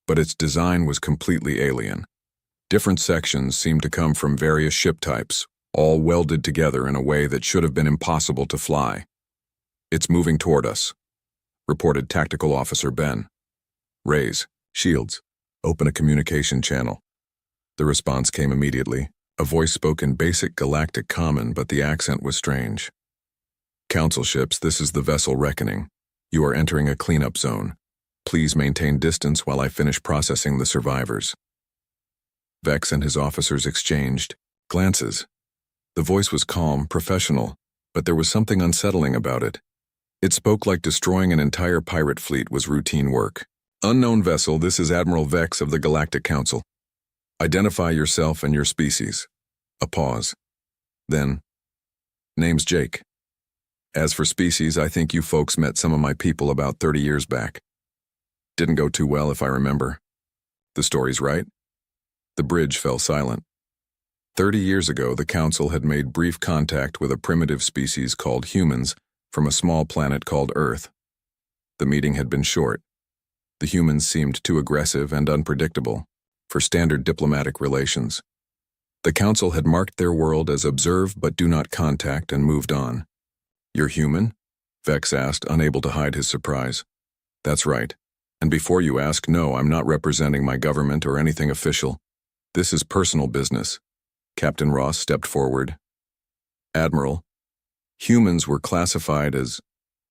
but its design was completely alien. Different sections seemed to come from various ship types, all welded together in a way that should have been impossible to fly. "It's moving toward us," reported Tactical Officer Ben. "Raise shields. Open a communication channel." The response came immediately. A voice spoke in basic galactic common, but the accent was strange. "Council ships, this is the vessel Reckoning. You are entering a cleanup zone. Please maintain distance while I finish processing the survivors." Vex and his officers exchanged glances. The voice was calm, professional, but there was something unsettling about it. It spoke like destroying an entire pirate fleet was routine work. "Unknown vessel, this is Admiral Vex of the Galactic Council. Identify yourself and your species." A pause. Then, "Name's Jake. As for species, I think you folks met some of my people about 30 years back. Didn't go too well if I remember. The story's right?" The bridge fell silent. 30 years ago, the Council had made brief contact with a primitive species called humans from a small planet called Earth. The meeting had been short. The humans seemed too aggressive and unpredictable for standard diplomatic relations. The Council had marked their world as observe but do not contact and moved on. "You're human?" Vex asked, unable to hide his surprise. "That's right. And before you ask, no, I'm not representing my government or anything official. This is personal business." Captain Ross stepped forward. "Admiral, humans were classified as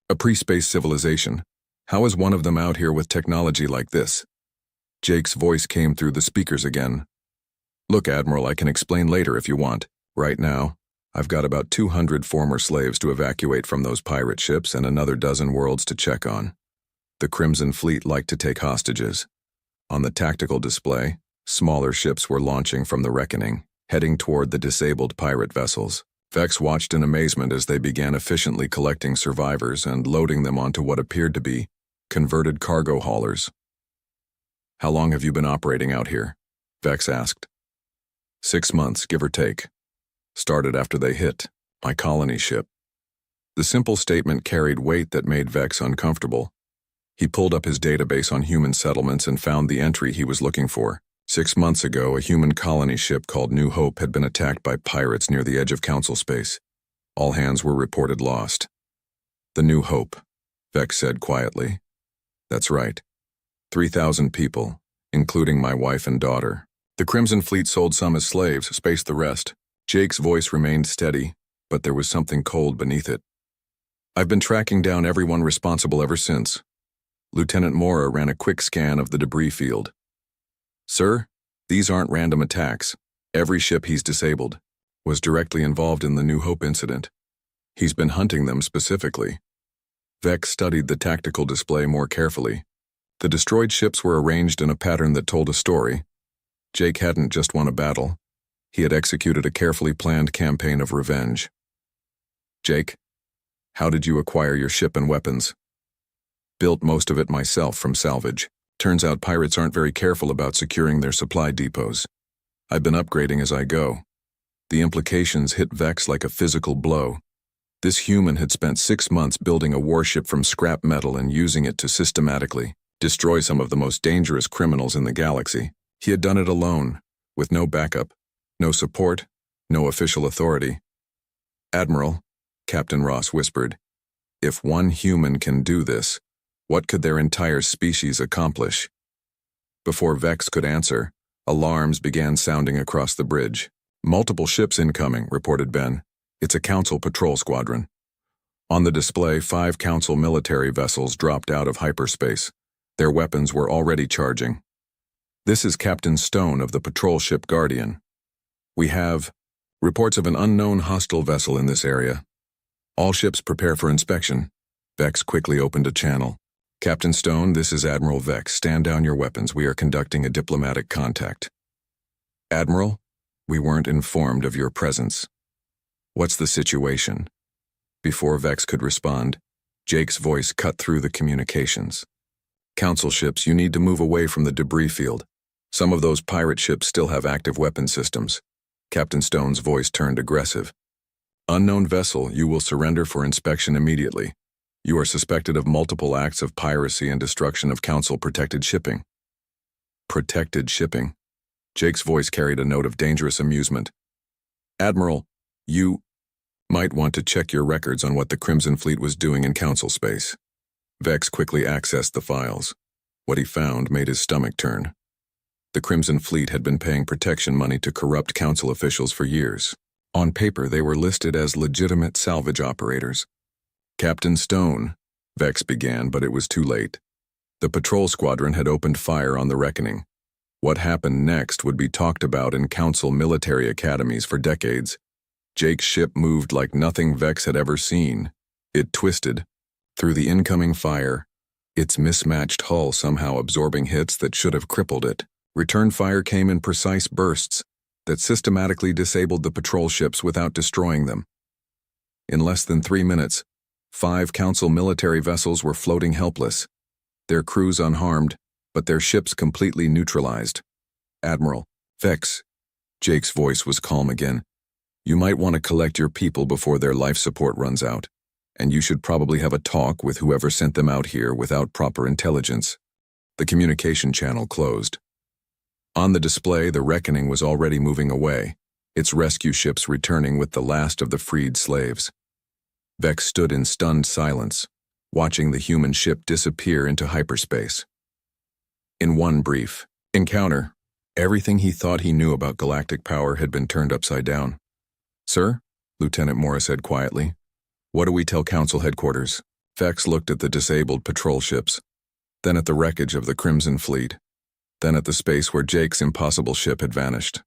a pre-space civilization. How is one of them out here with technology like this?" Jake's voice came through the speakers again. "Look, Admiral, I can explain later if you want. Right now, I've got about 200 former slaves to evacuate from those pirate ships and another dozen worlds to check on. The Crimson Fleet liked to take hostages. On the tactical display, smaller ships were launching from the Reckoning, heading toward the disabled pirate vessels. Vex watched in amazement as they began efficiently collecting survivors and loading them onto what appeared to be converted cargo haulers. "How long have you been operating out here?" Vex asked. 6 months, give or take. Started after they hit my colony ship." The simple statement carried weight that made Vex uncomfortable. He pulled up his database on human settlements and found the entry he was looking for. 6 months ago, a human colony ship called New Hope had been attacked by pirates near the edge of Council space. All hands were reported lost. "The New Hope," Vex said quietly. "That's right. 3,000 people, including my wife and daughter. The Crimson Fleet sold some as slaves, spaced the rest." Jake's voice remained steady, but there was something cold beneath it. "I've been tracking down everyone responsible ever since." Lieutenant Mora ran a quick scan of the debris field. "Sir, these aren't random attacks. Every ship he's disabled was directly involved in the New Hope incident. He's been hunting them specifically." Vex studied the tactical display more carefully. The destroyed ships were arranged in a pattern that told a story. Jake hadn't just won a battle. He had executed a carefully planned campaign of revenge. "Jake, how did you acquire your ship and weapons?" "Built most of it myself from salvage. Turns out pirates aren't very careful about securing their supply depots. I've been upgrading as I go." The implications hit Vex like a physical blow. This human had spent 6 months building a warship from scrap metal and using it to systematically destroy some of the most dangerous criminals in the galaxy. He had done it alone, with no backup, no support, no official authority. "Admiral," Captain Ross whispered, "if one human can do this, what could their entire species accomplish?" Before Vex could answer, alarms began sounding across the bridge. "Multiple ships incoming," reported Ben. "It's a Council patrol squadron." On the display, 5 Council military vessels dropped out of hyperspace. Their weapons were already charging. "This is Captain Stone of the patrol ship Guardian. We have reports of an unknown hostile vessel in this area. All ships prepare for inspection." Vex quickly opened a channel. "Captain Stone, this is Admiral Vex. Stand down your weapons. We are conducting a diplomatic contact." "Admiral, we weren't informed of your presence. What's the situation?" Before Vex could respond, Jake's voice cut through the communications. "Council ships, you need to move away from the debris field. Some of those pirate ships still have active weapon systems." Captain Stone's voice turned aggressive. "Unknown vessel, you will surrender for inspection immediately. You are suspected of multiple acts of piracy and destruction of Council-protected shipping." "Protected shipping?" Jake's voice carried a note of dangerous amusement. "Admiral, you might want to check your records on what the Crimson Fleet was doing in Council space." Vex quickly accessed the files. What he found made his stomach turn. The Crimson Fleet had been paying protection money to corrupt Council officials for years. On paper, they were listed as legitimate salvage operators. "Captain Stone," Vex began, but it was too late. The patrol squadron had opened fire on the Reckoning. What happened next would be talked about in Council military academies for decades. Jake's ship moved like nothing Vex had ever seen. It twisted through the incoming fire, its mismatched hull somehow absorbing hits that should have crippled it. Return fire came in precise bursts that systematically disabled the patrol ships without destroying them. In less than 3 minutes, 5 Council military vessels were floating helpless, their crews unharmed, but their ships completely neutralized. "Admiral, Vex. Jake's voice was calm again. You might want to collect your people before their life support runs out, and you should probably have a talk with whoever sent them out here without proper intelligence. The communication channel closed. On the display, the Reckoning was already moving away, its rescue ships returning with the last of the freed slaves. Vex stood in stunned silence, watching the human ship disappear into hyperspace. In one brief encounter, everything he thought he knew about galactic power had been turned upside down. Sir, Lieutenant Morris said quietly, what do we tell Council headquarters? Vex looked at the disabled patrol ships, then at the wreckage of the Crimson Fleet, then at the space where Jake's impossible ship had vanished.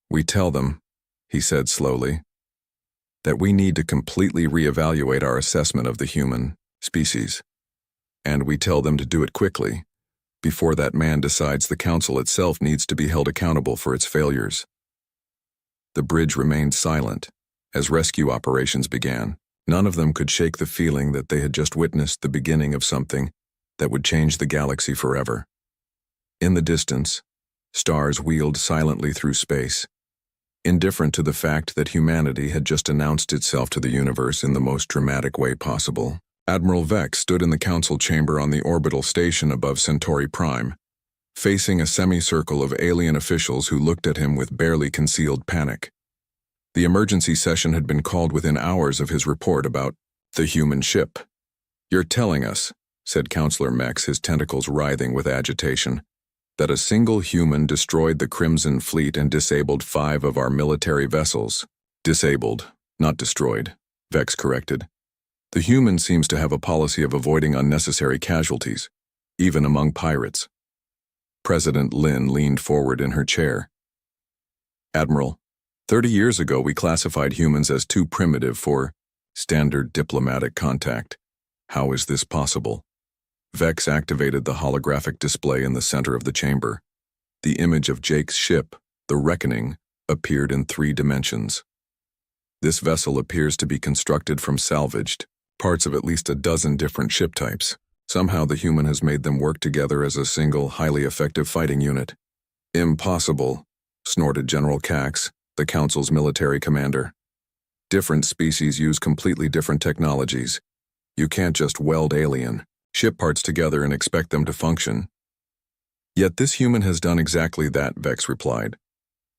We tell them, he said slowly, that we need to completely reevaluate our assessment of the human species. And we tell them to do it quickly, before that man decides the Council itself needs to be held accountable for its failures. The bridge remained silent as rescue operations began. None of them could shake the feeling that they had just witnessed the beginning of something that would change the galaxy forever. In the distance, stars wheeled silently through space, indifferent to the fact that humanity had just announced itself to the universe in the most dramatic way possible. Admiral Vex stood in the Council chamber on the orbital station above Centauri Prime, facing a semicircle of alien officials who looked at him with barely concealed panic. The emergency session had been called within hours of his report about the human ship. You're telling us, said Counselor Mex, his tentacles writhing with agitation, that a single human destroyed the Crimson Fleet and disabled 5 of our military vessels. Disabled, not destroyed, Vex corrected. The human seems to have a policy of avoiding unnecessary casualties, even among pirates. President Lin leaned forward in her chair. Admiral, 30 years ago we classified humans as too primitive for standard diplomatic contact. How is this possible? Vex activated the holographic display in the center of the chamber. The image of Jake's ship, the Reckoning, appeared in 3 dimensions. This vessel appears to be constructed from salvaged parts of at least a dozen different ship types. Somehow the human has made them work together as a single, highly effective fighting unit. Impossible, snorted General Cax, the Council's military commander. Different species use completely different technologies. You can't just weld alien ship parts together and expect them to function. Yet this human has done exactly that, Vex replied.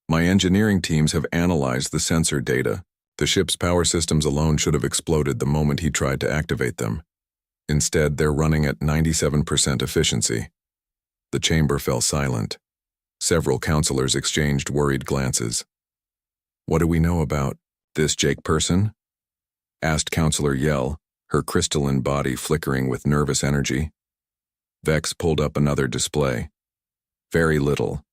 My engineering teams have analyzed the sensor data. The ship's power systems alone should have exploded the moment he tried to activate them. Instead, they're running at 97% efficiency. The chamber fell silent. Several counselors exchanged worried glances. What do we know about this Jake person? Asked Counselor Yell, her crystalline body flickering with nervous energy. Vex pulled up another display. Very little.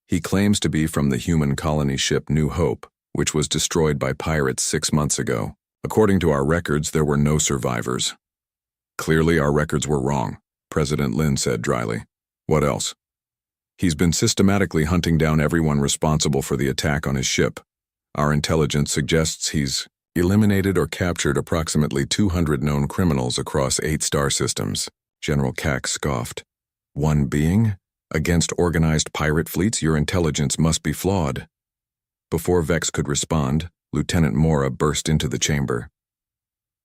He claims to be from the human colony ship New Hope, which was destroyed by pirates 6 months ago. According to our records, there were no survivors. Clearly our records were wrong, President Lin said dryly. What else? He's been systematically hunting down everyone responsible for the attack on his ship. Our intelligence suggests he's eliminated or captured approximately 200 known criminals across 8 star systems. General Cax scoffed. One being? Against organized pirate fleets, your intelligence must be flawed. Before Vex could respond, Lieutenant Mora burst into the chamber.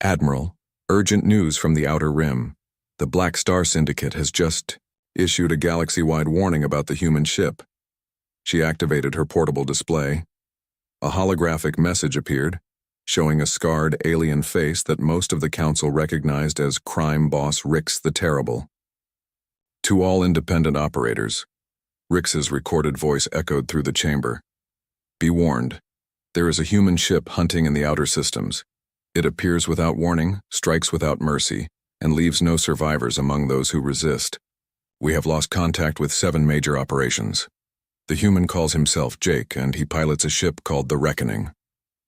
Admiral, urgent news from the Outer Rim. The Black Star Syndicate has just issued a galaxy-wide warning about the human ship. She activated her portable display. A holographic message appeared, showing a scarred alien face that most of the Council recognized as crime boss Rix the Terrible. To all independent operators, Rix's recorded voice echoed through the chamber. Be warned, there is a human ship hunting in the outer systems. It appears without warning, strikes without mercy, and leaves no survivors among those who resist. We have lost contact with 7 major operations. The human calls himself Jake, and he pilots a ship called the Reckoning.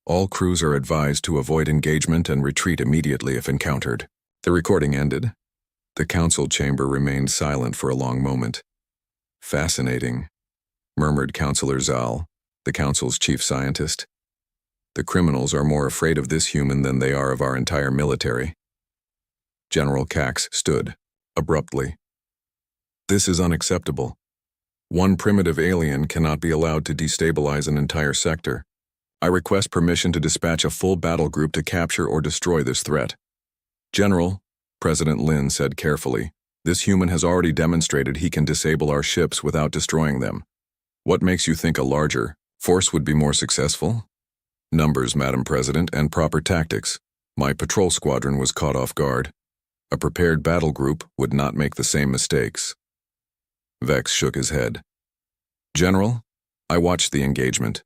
All crews are advised to avoid engagement and retreat immediately if encountered. The recording ended. The Council chamber remained silent for a long moment. Fascinating, murmured Counselor Zal, the Council's chief scientist. The criminals are more afraid of this human than they are of our entire military. General Cax stood, abruptly. This is unacceptable. One primitive alien cannot be allowed to destabilize an entire sector. I request permission to dispatch a full battle group to capture or destroy this threat. General, President Lin said carefully, this human has already demonstrated he can disable our ships without destroying them. What makes you think a larger force would be more successful? Numbers, Madam President, and proper tactics. My patrol squadron was caught off guard. A prepared battle group would not make the same mistakes. Vex shook his head. General, I watched the engagement.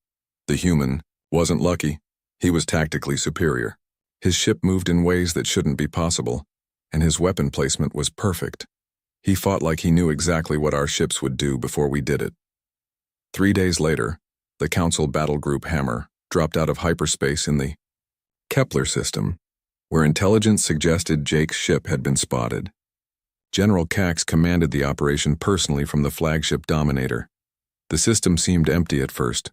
The human wasn't lucky. He was tactically superior. His ship moved in ways that shouldn't be possible, and his weapon placement was perfect. He fought like he knew exactly what our ships would do before we did it. 3 days later, the Council Battle Group Hammer dropped out of hyperspace in the Kepler system, where intelligence suggested Jake's ship had been spotted. General Cax commanded the operation personally from the flagship Dominator. The system seemed empty at first.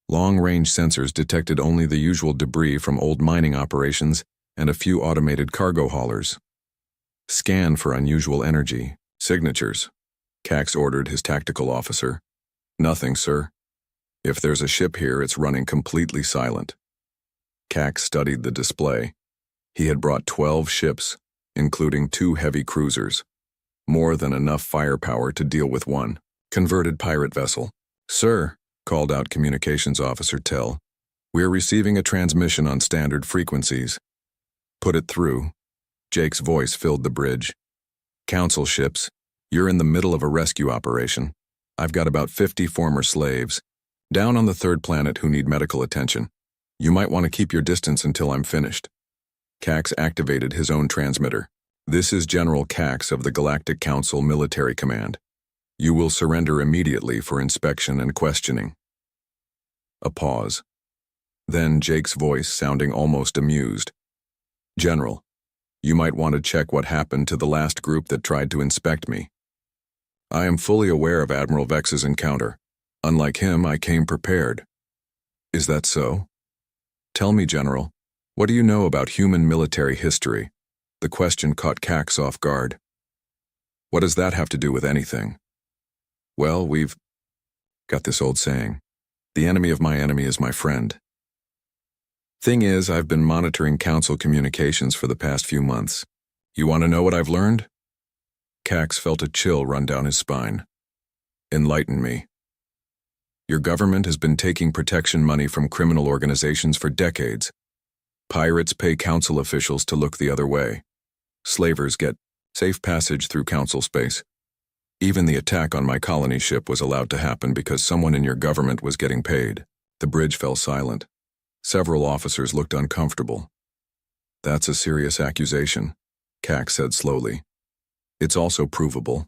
Long-range sensors detected only the usual debris from old mining operations and a few automated cargo haulers. Scan for unusual energy. Signatures. Cax ordered his tactical officer. Nothing, sir. If there's a ship here, it's running completely silent. Cax studied the display. He had brought 12 ships, including 2 heavy cruisers. More than enough firepower to deal with one converted pirate vessel. Sir, called out Communications Officer Tell, we're receiving a transmission on standard frequencies. Put it through. Jake's voice filled the bridge. Council ships, you're in the middle of a rescue operation. I've got about 50 former slaves down on the 3rd planet who need medical attention. You might want to keep your distance until I'm finished. Cax activated his own transmitter. This is General Cax of the Galactic Council Military Command. You will surrender immediately for inspection and questioning. A pause. Then Jake's voice sounding almost amused. General, you might want to check what happened to the last group that tried to inspect me. I am fully aware of Admiral Vex's encounter. Unlike him, I came prepared. Is that so? Tell me, General, what do you know about human military history? The question caught Cax off guard. What does that have to do with anything? Well, we've got this old saying, the enemy of my enemy is my friend. Thing is, I've been monitoring Council communications for the past few months. You want to know what I've learned? Cax felt a chill run down his spine. Enlighten me. Your government has been taking protection money from criminal organizations for decades. Pirates pay Council officials to look the other way. Slavers get safe passage through Council space. Even the attack on my colony ship was allowed to happen because someone in your government was getting paid. The bridge fell silent. Several officers looked uncomfortable. That's a serious accusation, Cax said slowly. It's also provable.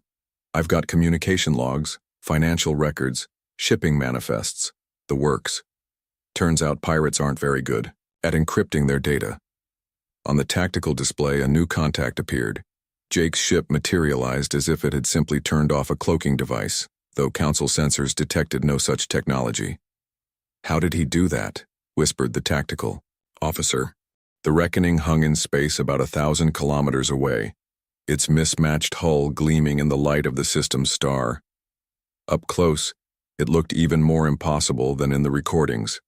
I've got communication logs, financial records, shipping manifests, the works. Turns out pirates aren't very good at encrypting their data. On the tactical display, a new contact appeared. Jake's ship materialized as if it had simply turned off a cloaking device, though Council sensors detected no such technology. How did he do that? Whispered the tactical officer. The Reckoning hung in space about 1,000 kilometers away, its mismatched hull gleaming in the light of the system's star. Up close, it looked even more impossible than in the recordings.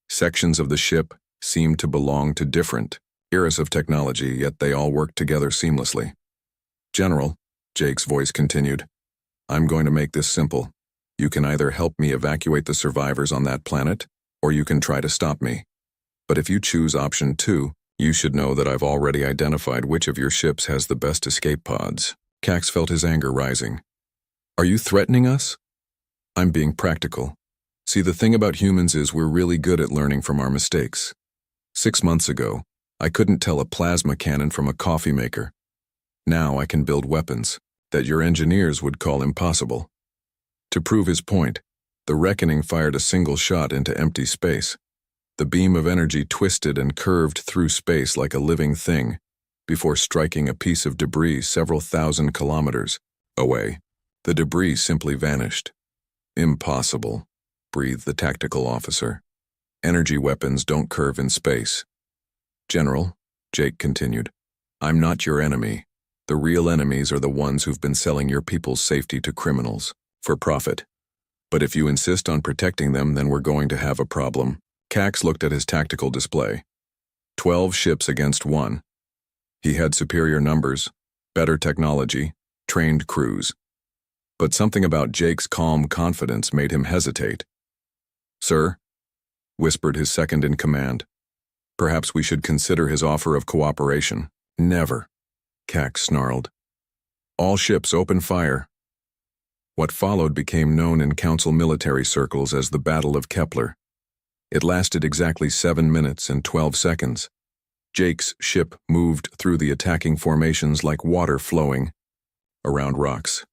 Sections of the ship seemed to belong to different eras of technology, yet they all worked together seamlessly. General, Jake's voice continued, I'm going to make this simple. You can either help me evacuate the survivors on that planet, or you can try to stop me. But if you choose option 2, you should know that I've already identified which of your ships has the best escape pods. Cax felt his anger rising. Are you threatening us? I'm being practical. See, the thing about humans is we're really good at learning from our mistakes. 6 months ago, I couldn't tell a plasma cannon from a coffee maker. Now I can build weapons that your engineers would call impossible. To prove his point, the Reckoning fired a single shot into empty space. The beam of energy twisted and curved through space like a living thing, before striking a piece of debris several thousand kilometers away. The debris simply vanished. Impossible, breathed the tactical officer. Energy weapons don't curve in space. General, Jake continued, I'm not your enemy. The real enemies are the ones who've been selling your people's safety to criminals. For profit. But if you insist on protecting them, then we're going to have a problem. Cax looked at his tactical display. 12 ships against 1. He had superior numbers, better technology, trained crews. But something about Jake's calm confidence made him hesitate. "Sir," whispered his second in command. "Perhaps we should consider his offer of cooperation." "Never," Cax snarled. "All ships open fire." What followed became known in Council military circles as the Battle of Kepler. It lasted exactly 7 minutes and 12 seconds. Jake's ship moved through the attacking formations like water flowing around rocks.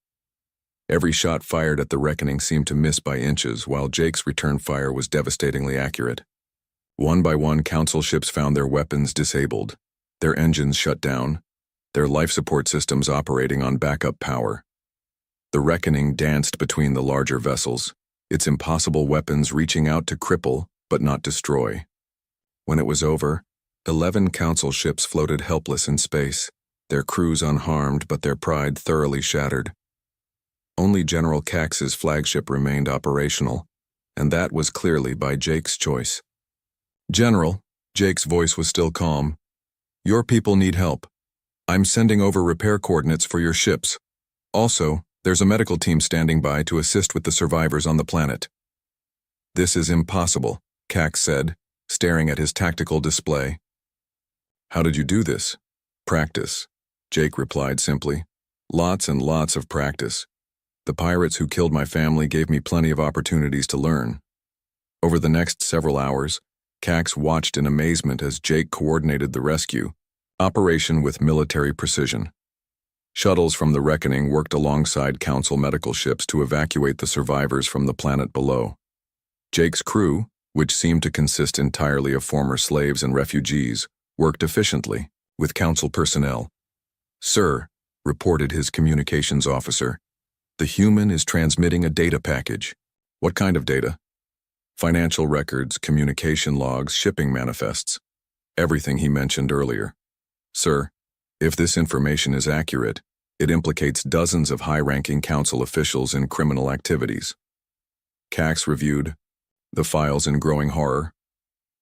Every shot fired at the Reckoning seemed to miss by inches, while Jake's return fire was devastatingly accurate. One by one, Council ships found their weapons disabled, their engines shut down, their life support systems operating on backup power. The Reckoning danced between the larger vessels, its impossible weapons reaching out to cripple but not destroy. When it was over, 11 Council ships floated helpless in space, their crews unharmed but their pride thoroughly shattered. Only General Cax's flagship remained operational, and that was clearly by Jake's choice. "General," Jake's voice was still calm, "your people need help. I'm sending over repair coordinates for your ships. Also, there's a medical team standing by to assist with the survivors on the planet." "This is impossible," Cax said, staring at his tactical display. "How did you do this?" "Practice," Jake replied simply. "Lots and lots of practice. The pirates who killed my family gave me plenty of opportunities to learn." Over the next several hours, Cax watched in amazement as Jake coordinated the rescue operation with military precision. Shuttles from the Reckoning worked alongside Council medical ships to evacuate the survivors from the planet below. Jake's crew, which seemed to consist entirely of former slaves and refugees, worked efficiently, with Council personnel. "Sir," reported his communications officer, "the human is transmitting a data package." "What kind of data?" "Financial records, communication logs, shipping manifests. Everything he mentioned earlier." "Sir, if this information is accurate, it implicates dozens of high-ranking Council officials in criminal activities." Cax reviewed the files in growing horror.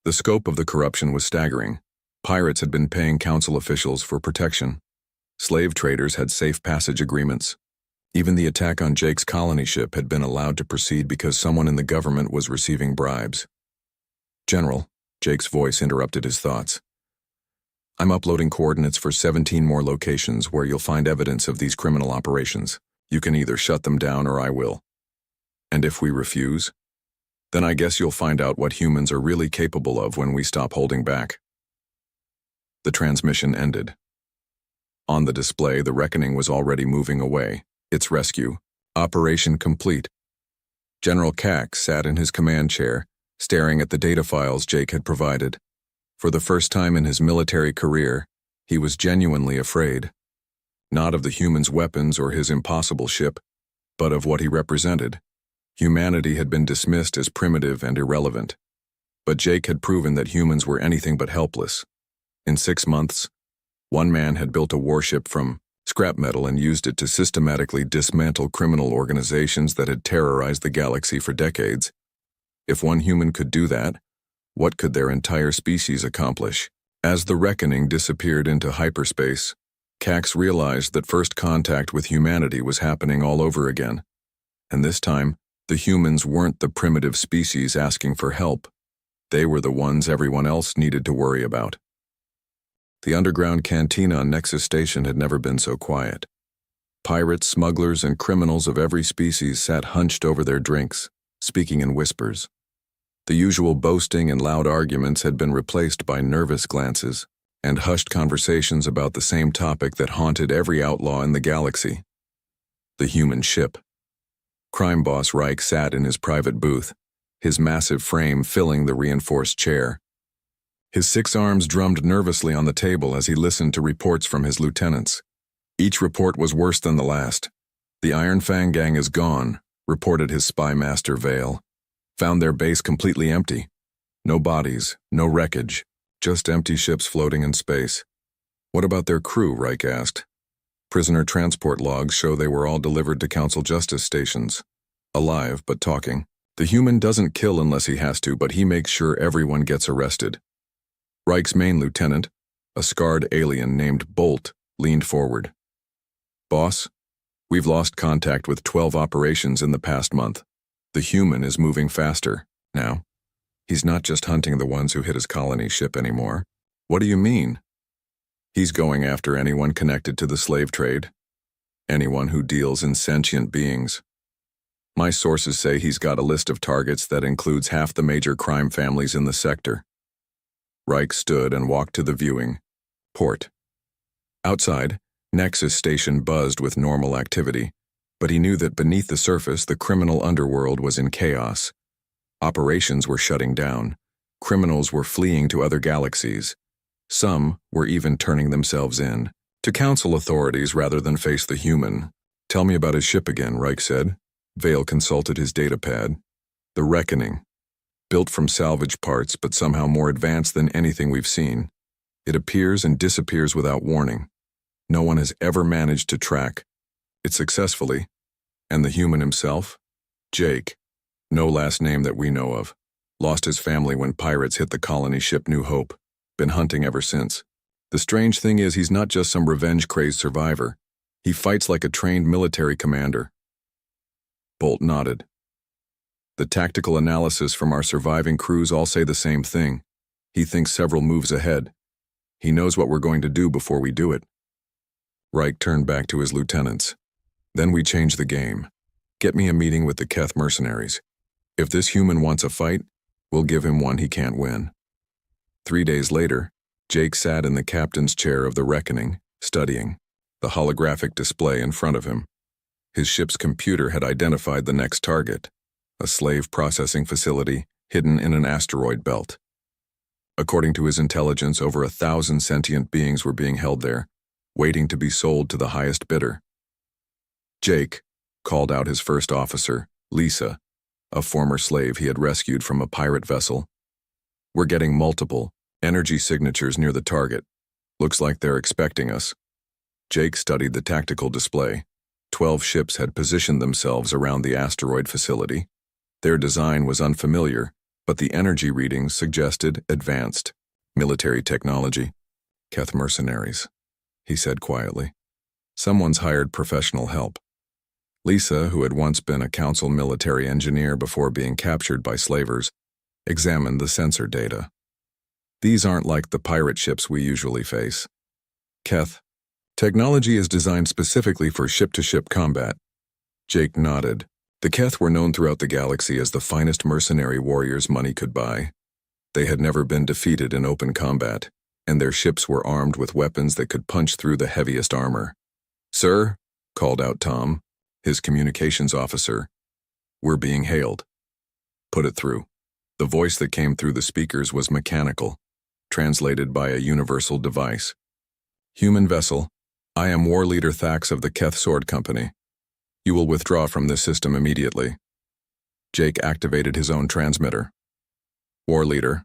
The scope of the corruption was staggering. Pirates had been paying Council officials for protection. Slave traders had safe passage agreements. Even the attack on Jake's colony ship had been allowed to proceed because someone in the government was receiving bribes. "General," Jake's voice interrupted his thoughts. "I'm uploading coordinates for 17 more locations where you'll find evidence of these criminal operations. You can either shut them down or I will." "And if we refuse?" "Then I guess you'll find out what humans are really capable of when we stop holding back." The transmission ended. On the display, the Reckoning was already moving away, its rescue operation complete. General Cax sat in his command chair, staring at the data files Jake had provided. For the first time in his military career, he was genuinely afraid. Not of the human's weapons or his impossible ship, but of what he represented. Humanity had been dismissed as primitive and irrelevant. But Jake had proven that humans were anything but helpless. In 6 months, one man had built a warship from scrap metal and used it to systematically dismantle criminal organizations that had terrorized the galaxy for decades. If one human could do that, what could their entire species accomplish? As the Reckoning disappeared into hyperspace, Cax realized that first contact with humanity was happening all over again. And this time, the humans weren't the primitive species asking for help. They were the ones everyone else needed to worry about. The underground cantina on Nexus Station had never been so quiet. Pirates, smugglers, and criminals of every species sat hunched over their drinks, speaking in whispers. The usual boasting and loud arguments had been replaced by nervous glances and hushed conversations about the same topic that haunted every outlaw in the galaxy: the human ship. Crime boss Reich sat in his private booth, his massive frame filling the reinforced chair. His 6 arms drummed nervously on the table as he listened to reports from his lieutenants. Each report was worse than the last. "The Iron Fang gang is gone," reported his spy master Vale. "Found their base completely empty. No bodies, no wreckage, just empty ships floating in space." "What about their crew?" Reich asked. "Prisoner transport logs show they were all delivered to Council justice stations." alive but talking. The human doesn't kill unless he has to, but he makes sure everyone gets arrested. Reich's main lieutenant, a scarred alien named Bolt, leaned forward. Boss, we've lost contact with 12 operations in the past month. The human is moving faster now. He's not just hunting the ones who hit his colony ship anymore. What do you mean? He's going after anyone connected to the slave trade. Anyone who deals in sentient beings. My sources say he's got a list of targets that includes half the major crime families in the sector. Reich stood and walked to the viewing port. Outside, Nexus Station buzzed with normal activity, but he knew that beneath the surface the criminal underworld was in chaos. Operations were shutting down. Criminals were fleeing to other galaxies. Some were even turning themselves in, to counsel authorities rather than face the human. Tell me about his ship again, Reich said. Vale consulted his datapad. The Reckoning. Built from salvage parts, but somehow more advanced than anything we've seen. It appears and disappears without warning. No one has ever managed to track it successfully. And the human himself? Jake. No last name that we know of. Lost his family when pirates hit the colony ship New Hope. Been hunting ever since. The strange thing is he's not just some revenge-crazed survivor. He fights like a trained military commander. Bolt nodded. The tactical analysis from our surviving crews all say the same thing. He thinks several moves ahead. He knows what we're going to do before we do it. Reich turned back to his lieutenants. Then we change the game. Get me a meeting with the Keth mercenaries. If this human wants a fight, we'll give him one he can't win. 3 days later, Jake sat in the captain's chair of the Reckoning, studying the holographic display in front of him. His ship's computer had identified the next target, a slave processing facility hidden in an asteroid belt. According to his intelligence, over 1,000 sentient beings were being held there, waiting to be sold to the highest bidder. Jake called out his first officer, Lisa, a former slave he had rescued from a pirate vessel. We're getting multiple energy signatures near the target. Looks like they're expecting us. Jake studied the tactical display. 12 ships had positioned themselves around the asteroid facility. Their design was unfamiliar, but the energy readings suggested advanced military technology. Keth mercenaries, he said quietly. Someone's hired professional help. Lisa, who had once been a council military engineer before being captured by slavers, examined the sensor data. These aren't like the pirate ships we usually face. Keth, technology is designed specifically for ship-to-ship combat. Jake nodded. The Keth were known throughout the galaxy as the finest mercenary warriors money could buy. They had never been defeated in open combat, and their ships were armed with weapons that could punch through the heaviest armor. Sir, called out Tom, his communications officer, we're being hailed. Put it through. The voice that came through the speakers was mechanical, translated by a universal device. Human vessel, I am War Leader Thax of the Keth Sword Company. You will withdraw from this system immediately. Jake activated his own transmitter. War Leader,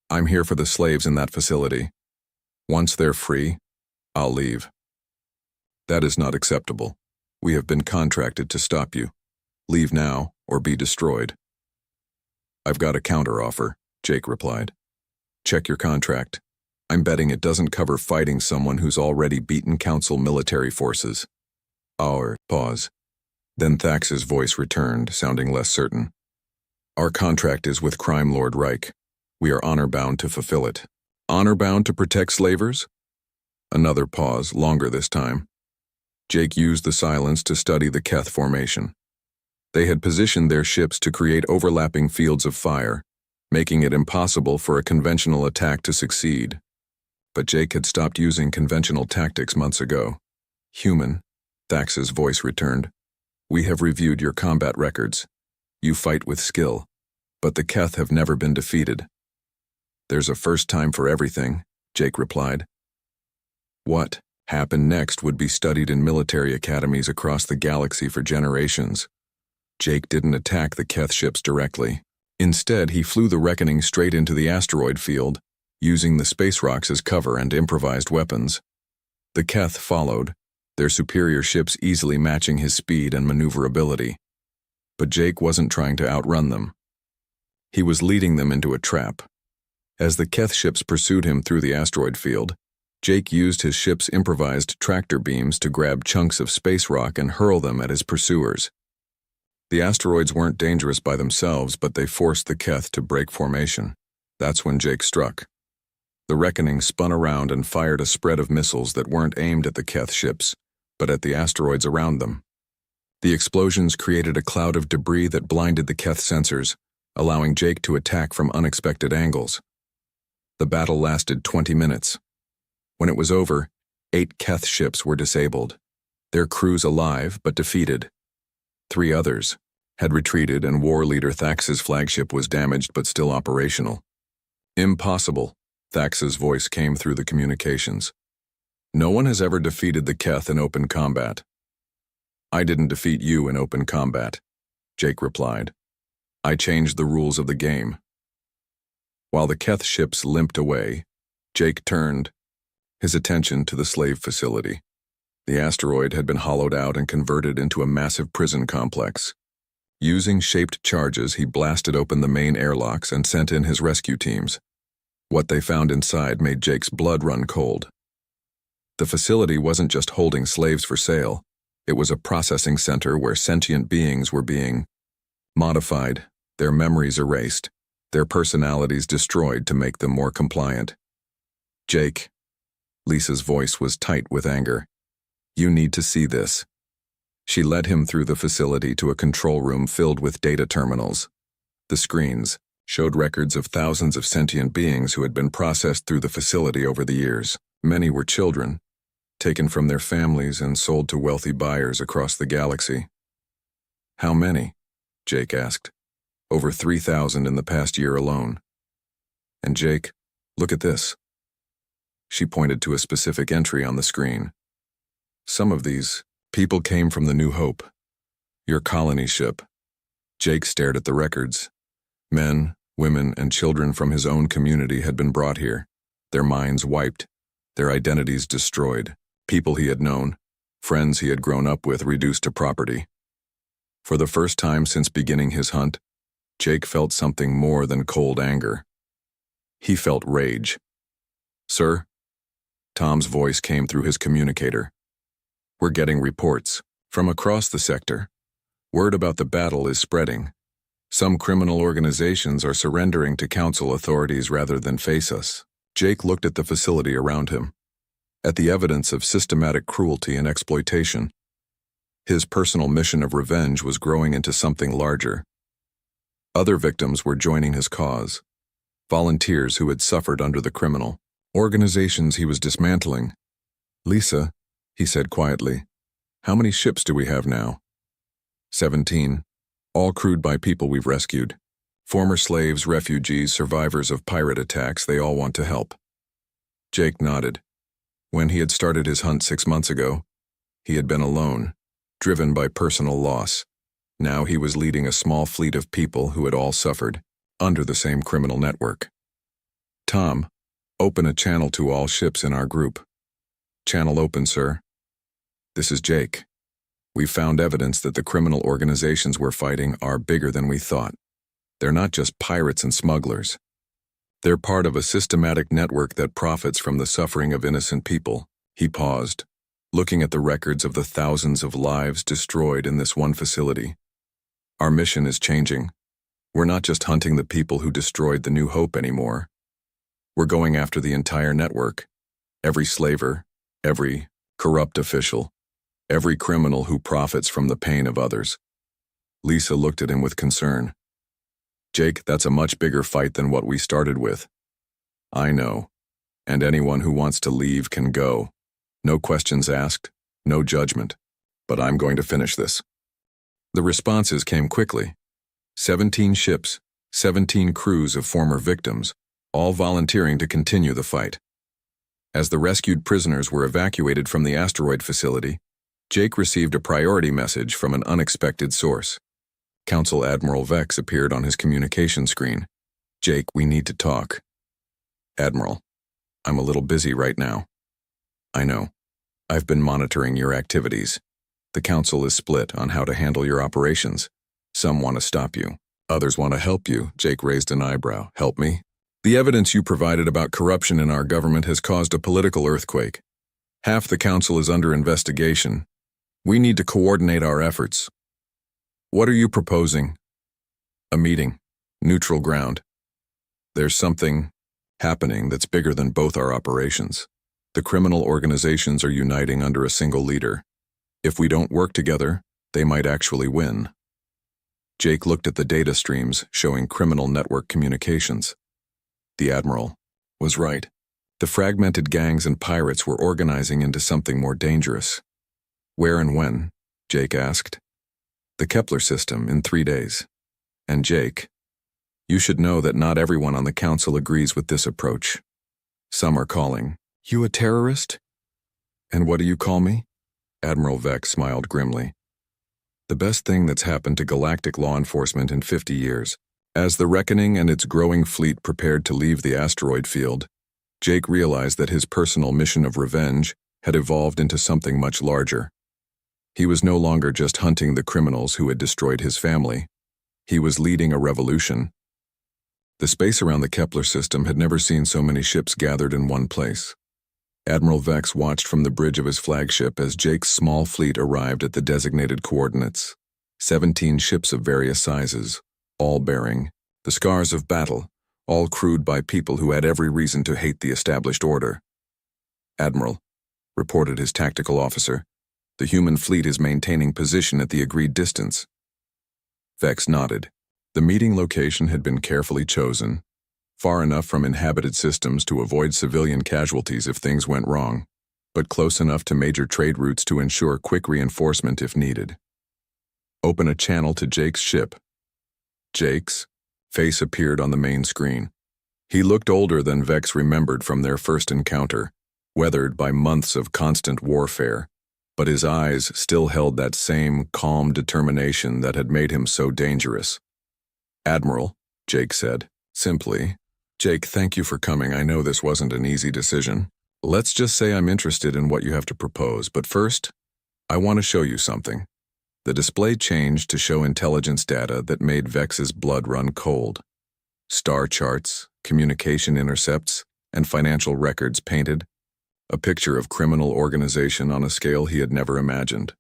I'm here for the slaves in that facility. Once they're free, I'll leave. That is not acceptable. We have been contracted to stop you. Leave now or be destroyed. I've got a counteroffer, Jake replied. Check your contract. I'm betting it doesn't cover fighting someone who's already beaten Council military forces. Pause. Then Thax's voice returned, sounding less certain. Our contract is with Crime Lord Reich. We are honor-bound to fulfill it. Honor-bound to protect slavers? Another pause, longer this time. Jake used the silence to study the Keth formation. They had positioned their ships to create overlapping fields of fire, making it impossible for a conventional attack to succeed. But Jake had stopped using conventional tactics months ago. Human, Thax's voice returned. We have reviewed your combat records. You fight with skill, but the Keth have never been defeated. There's a first time for everything, Jake replied. What happened next would be studied in military academies across the galaxy for generations. Jake didn't attack the Keth ships directly. Instead, he flew the Reckoning straight into the asteroid field, using the space rocks as cover and improvised weapons. The Keth followed, their superior ships easily matching his speed and maneuverability. But Jake wasn't trying to outrun them. He was leading them into a trap. As the Keth ships pursued him through the asteroid field, Jake used his ship's improvised tractor beams to grab chunks of space rock and hurl them at his pursuers. The asteroids weren't dangerous by themselves, but they forced the Keth to break formation. That's when Jake struck. The Reckoning spun around and fired a spread of missiles that weren't aimed at the Keth ships, but at the asteroids around them. The explosions created a cloud of debris that blinded the Keth sensors, allowing Jake to attack from unexpected angles. The battle lasted 20 minutes. When it was over, 8 Keth ships were disabled, their crews alive but defeated. 3 others had retreated, and war leader Thax's flagship was damaged but still operational. Impossible, Thax's voice came through the communications. No one has ever defeated the Keth in open combat. I didn't defeat you in open combat, Jake replied. I changed the rules of the game. While the Keth ships limped away, Jake turned his attention to the slave facility. The asteroid had been hollowed out and converted into a massive prison complex. Using shaped charges, he blasted open the main airlocks and sent in his rescue teams. What they found inside made Jake's blood run cold. The facility wasn't just holding slaves for sale. It was a processing center where sentient beings were being modified, their memories erased, their personalities destroyed to make them more compliant. Jake, Lisa's voice was tight with anger. You need to see this. She led him through the facility to a control room filled with data terminals. The screens showed records of thousands of sentient beings who had been processed through the facility over the years. Many were children, taken from their families and sold to wealthy buyers across the galaxy. How many? Jake asked. Over 3,000 in the past year alone. And Jake, look at this. She pointed to a specific entry on the screen. Some of these people came from the New Hope, your colony ship. Jake stared at the records. Men, women, and children from his own community had been brought here, their minds wiped, their identities destroyed, people he had known, friends he had grown up with reduced to property. For the first time since beginning his hunt, Jake felt something more than cold anger. He felt rage. Sir? Tom's voice came through his communicator. We're getting reports from across the sector. Word about the battle is spreading. Some criminal organizations are surrendering to council authorities rather than face us. Jake looked at the facility around him, at the evidence of systematic cruelty and exploitation. His personal mission of revenge was growing into something larger. Other victims were joining his cause, volunteers who had suffered under the criminal organizations he was dismantling. Lisa, he said quietly, how many ships do we have now? 17, all crewed by people we've rescued. Former slaves, refugees, survivors of pirate attacks, they all want to help. Jake nodded. When he had started his hunt 6 months ago, he had been alone, driven by personal loss. Now he was leading a small fleet of people who had all suffered, under the same criminal network. Tom, open a channel to all ships in our group. Channel open, sir. This is Jake. We've found evidence that the criminal organizations we're fighting are bigger than we thought. They're not just pirates and smugglers. They're part of a systematic network that profits from the suffering of innocent people. He paused, looking at the records of the thousands of lives destroyed in this one facility. Our mission is changing. We're not just hunting the people who destroyed the New Hope anymore. We're going after the entire network. Every slaver, every corrupt official, every criminal who profits from the pain of others. Lisa looked at him with concern. Jake, that's a much bigger fight than what we started with. I know, and anyone who wants to leave can go. No questions asked, no judgment. But I'm going to finish this. The responses came quickly. 17 ships, 17 crews of former victims, all volunteering to continue the fight. As the rescued prisoners were evacuated from the asteroid facility, Jake received a priority message from an unexpected source. Council Admiral Vex appeared on his communication screen. Jake, we need to talk. Admiral, I'm a little busy right now. I know. I've been monitoring your activities. The Council is split on how to handle your operations. Some want to stop you. Others want to help you. Jake raised an eyebrow. Help me? The evidence you provided about corruption in our government has caused a political earthquake. Half the council is under investigation. We need to coordinate our efforts. What are you proposing? A meeting. Neutral ground. There's something happening that's bigger than both our operations. The criminal organizations are uniting under a single leader. If we don't work together, they might actually win. Jake looked at the data streams showing criminal network communications. The Admiral was right. The fragmented gangs and pirates were organizing into something more dangerous. Where and when? Jake asked. The Kepler system in 3 days. And Jake, you should know that not everyone on the council agrees with this approach. Some are calling you a terrorist? And what do you call me? Admiral Vex smiled grimly. The best thing that's happened to galactic law enforcement in 50 years. As the Reckoning and its growing fleet prepared to leave the asteroid field, Jake realized that his personal mission of revenge had evolved into something much larger. He was no longer just hunting the criminals who had destroyed his family. He was leading a revolution. The space around the Kepler system had never seen so many ships gathered in one place. Admiral Vex watched from the bridge of his flagship as Jake's small fleet arrived at the designated coordinates. 17 ships of various sizes, all bearing the scars of battle, all crewed by people who had every reason to hate the established order. Admiral, reported his tactical officer, the human fleet is maintaining position at the agreed distance. Vex nodded. The meeting location had been carefully chosen, far enough from inhabited systems to avoid civilian casualties if things went wrong, but close enough to major trade routes to ensure quick reinforcement if needed. Open a channel to Jake's ship. Jake's face appeared on the main screen. He looked older than Vex remembered from their first encounter, weathered by months of constant warfare, but his eyes still held that same calm determination that had made him so dangerous. Admiral, Jake said, simply. Jake, thank you for coming. I know this wasn't an easy decision. Let's just say I'm interested in what you have to propose, but first, I want to show you something. The display changed to show intelligence data that made Vex's blood run cold. Star charts, communication intercepts, and financial records painted, a picture of criminal organization on a scale he had never imagined.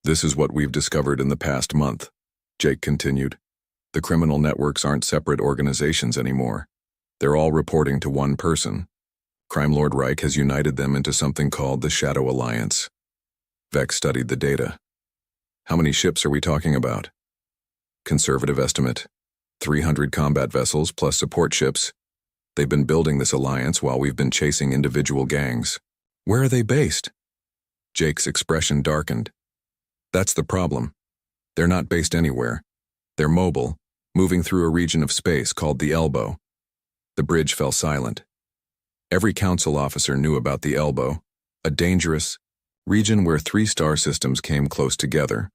This is what we've discovered in the past month, Jake continued. The criminal networks aren't separate organizations anymore. They're all reporting to one person. Crime Lord Reich has united them into something called the Shadow Alliance. Vex studied the data. How many ships are we talking about? Conservative estimate, 300 combat vessels plus support ships. They've been building this alliance while we've been chasing individual gangs. Where are they based? Jake's expression darkened. That's the problem. They're not based anywhere. They're mobile, moving through a region of space called the Elbow. The bridge fell silent. Every council officer knew about the Elbow, a dangerous region where 3 star systems came close together,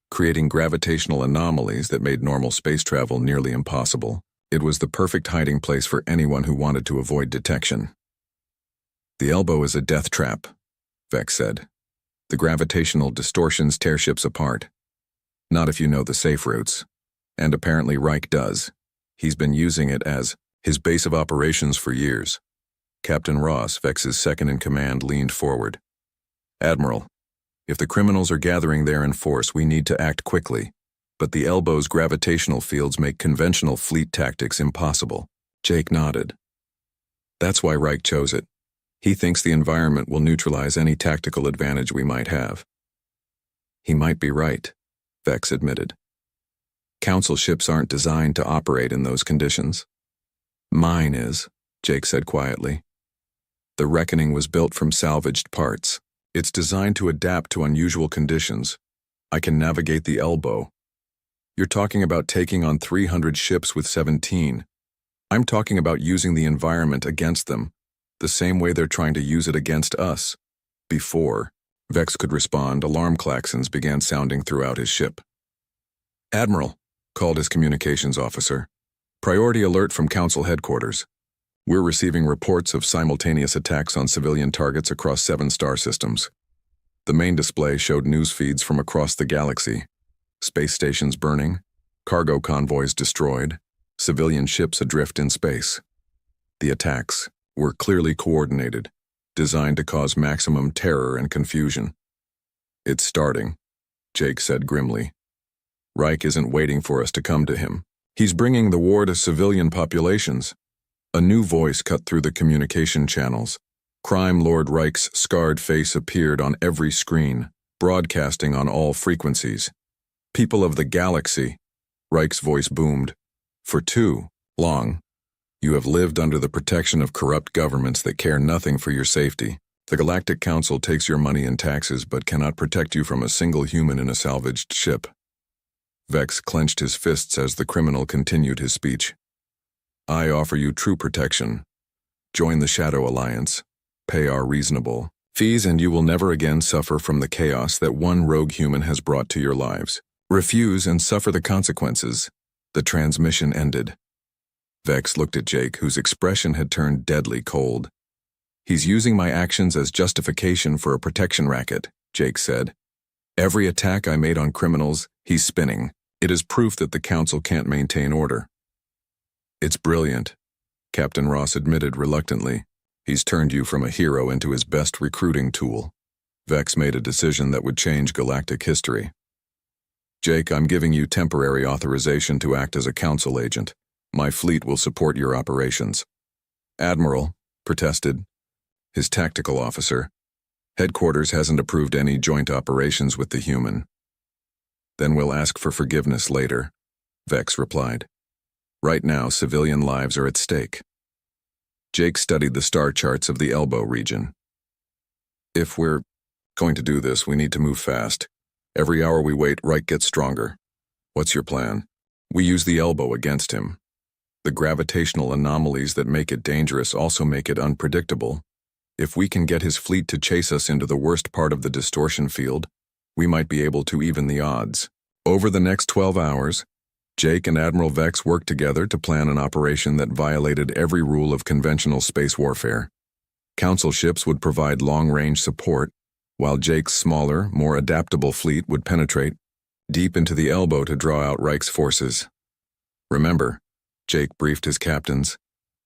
creating gravitational anomalies that made normal space travel nearly impossible. It was the perfect hiding place for anyone who wanted to avoid detection. The Elbow is a death trap, Vex said. The gravitational distortions tear ships apart. Not if you know the safe routes. And apparently Reich does. He's been using it as his base of operations for years. Captain Ross, Vex's second-in-command, leaned forward. Admiral, if the criminals are gathering there in force, we need to act quickly. But the Elbow's gravitational fields make conventional fleet tactics impossible. Jake nodded. That's why Reich chose it. He thinks the environment will neutralize any tactical advantage we might have. He might be right, Vex admitted. Council ships aren't designed to operate in those conditions. Mine is, Jake said quietly. The Reckoning was built from salvaged parts. It's designed to adapt to unusual conditions. I can navigate the Elbow. You're talking about taking on 300 ships with 17. I'm talking about using the environment against them, the same way they're trying to use it against us. Before Vex could respond, alarm klaxons began sounding throughout his ship. Admiral, called his communications officer. Priority alert from Council headquarters. We're receiving reports of simultaneous attacks on civilian targets across 7 star systems. The main display showed news feeds from across the galaxy. Space stations burning, Cargo convoys destroyed, civilian ships adrift in space. The attacks were clearly coordinated, designed to cause maximum terror and confusion. "It's starting," Jake said grimly. "Reich isn't waiting for us to come to him. He's bringing the war to civilian populations." A new voice cut through the communication channels. Crime Lord Reich's scarred face appeared on every screen, broadcasting on all frequencies. "People of the galaxy," Reich's voice boomed, "for too long, you have lived under the protection of corrupt governments that care nothing for your safety. The Galactic Council takes your money and taxes but cannot protect you from a single human in a salvaged ship." Vex clenched his fists as the criminal continued his speech. "I offer you true protection. Join the Shadow Alliance. Pay our reasonable fees and you will never again suffer from the chaos that one rogue human has brought to your lives. Refuse and suffer the consequences." The transmission ended. Vex looked at Jake, whose expression had turned deadly cold. "He's using my actions as justification for a protection racket," Jake said. "Every attack I made on criminals, he's spinning. It is proof that the Council can't maintain order." "It's brilliant," Captain Ross admitted reluctantly. "He's turned you from a hero into his best recruiting tool." Vex made a decision that would change galactic history. "Jake, I'm giving you temporary authorization to act as a Council agent. My fleet will support your operations." "Admiral," protested his tactical officer, "Headquarters hasn't approved any joint operations with the human." "Then we'll ask for forgiveness later," Vex replied. "Right now, civilian lives are at stake." Jake studied the star charts of the Elbow region. "If we're going to do this, we need to move fast. Every hour we wait, Reich gets stronger. What's your plan?" "We use the Elbow against him. The gravitational anomalies that make it dangerous also make it unpredictable. If we can get his fleet to chase us into the worst part of the distortion field, we might be able to even the odds." Over the next 12 hours, Jake and Admiral Vex worked together to plan an operation that violated every rule of conventional space warfare. Council ships would provide long-range support, while Jake's smaller, more adaptable fleet would penetrate deep into the Elbow to draw out Reich's forces. "Remember," Jake briefed his captains,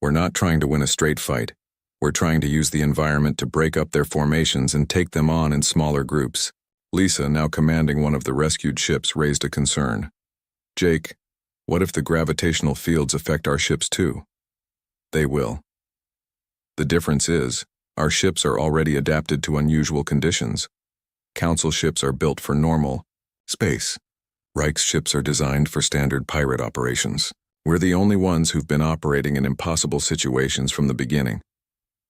"we're not trying to win a straight fight. We're trying to use the environment to break up their formations and take them on in smaller groups." Lisa, now commanding one of the rescued ships, raised a concern. "Jake, what if the gravitational fields affect our ships too?" "They will. The difference is, our ships are already adapted to unusual conditions. Council ships are built for normal space. Reich's ships are designed for standard pirate operations. We're the only ones who've been operating in impossible situations from the beginning."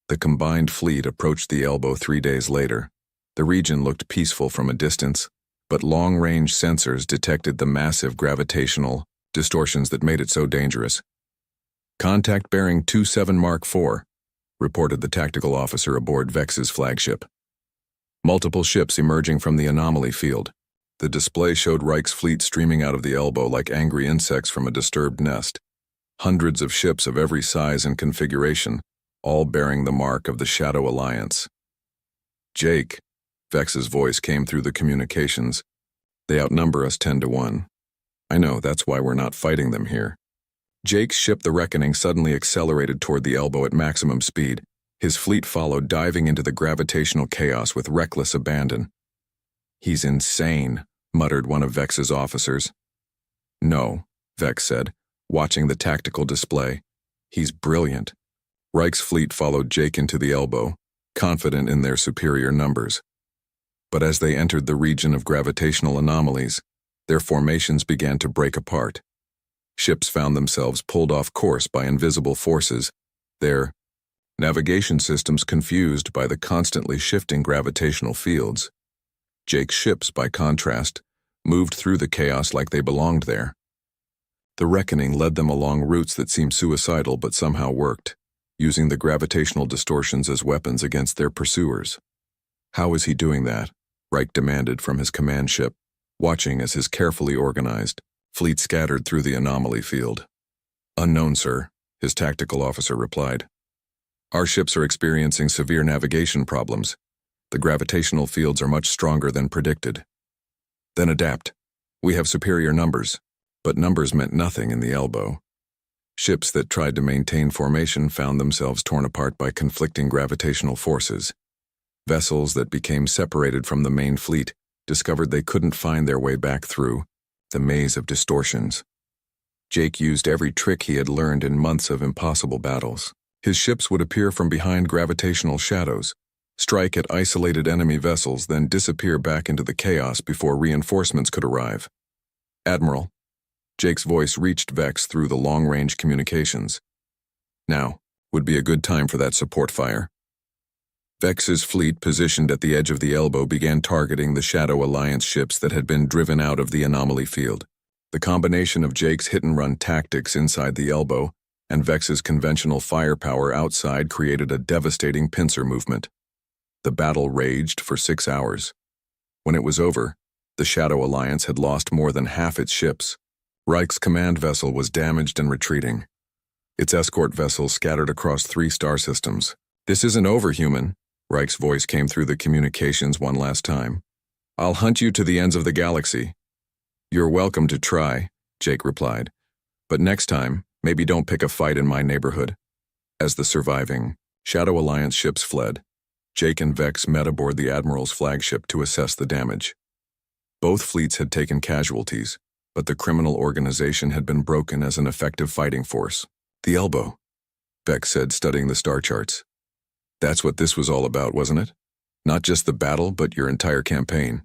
The combined fleet approached the Elbow 3 days later. The region looked peaceful from a distance, but long-range sensors detected the massive gravitational distortions that made it so dangerous. "Contact bearing 27 Mark IV, reported the tactical officer aboard Vex's flagship. Multiple ships emerging from the anomaly field. The display showed Reich's fleet streaming out of the Elbow like angry insects from a disturbed nest. Hundreds of ships of every size and configuration, all bearing the mark of the Shadow Alliance. "Jake," Vex's voice came through the communications, "they outnumber us 10-1. I know, that's why we're not fighting them here." Jake's ship, the Reckoning, suddenly accelerated toward the Elbow at maximum speed. His fleet followed, diving into the gravitational chaos with reckless abandon. "He's insane," muttered one of Vex's officers. "No," Vex said, watching the tactical display. "He's brilliant." Reich's fleet followed Jake into the Elbow, confident in their superior numbers. But as they entered the region of gravitational anomalies, their formations began to break apart. Ships found themselves pulled off course by invisible forces, their navigation systems confused by the constantly shifting gravitational fields. Jake's ships, by contrast, moved through the chaos like they belonged there. The Reckoning led them along routes that seemed suicidal but somehow worked, using the gravitational distortions as weapons against their pursuers. "How is he doing that?" Reich demanded from his command ship, watching as his carefully organized fleet scattered through the anomaly field. "Unknown, sir," his tactical officer replied. "Our ships are experiencing severe navigation problems. The gravitational fields are much stronger than predicted." "Then adapt. We have superior numbers." But numbers meant nothing in the elbow. Ships that tried to maintain formation found themselves torn apart by conflicting gravitational forces. Vessels that became separated from the main fleet discovered they couldn't find their way back through the maze of distortions. Jake used every trick he had learned in months of impossible battles. His ships would appear from behind gravitational shadows, strike at isolated enemy vessels, then disappear back into the chaos before reinforcements could arrive. "Admiral," Jake's voice reached Vex through the long-range communications. "Now would be a good time for that support fire." Vex's fleet, positioned at the edge of the elbow, began targeting the Shadow Alliance ships that had been driven out of the anomaly field. The combination of Jake's hit-and-run tactics inside the elbow and Vex's conventional firepower outside created a devastating pincer movement. The battle raged for 6 hours. When it was over, the Shadow Alliance had lost more than half its ships. Reich's command vessel was damaged and retreating. Its escort vessels scattered across 3 star systems. "This isn't over, human," Reich's voice came through the communications one last time. "I'll hunt you to the ends of the galaxy." "You're welcome to try," Jake replied. "But next time, maybe don't pick a fight in my neighborhood." As the surviving Shadow Alliance ships fled, Jake and Vex met aboard the Admiral's flagship to assess the damage. Both fleets had taken casualties, but the criminal organization had been broken as an effective fighting force. "The elbow," Vex said, studying the star charts. "That's what this was all about, wasn't it? Not just the battle, but your entire campaign.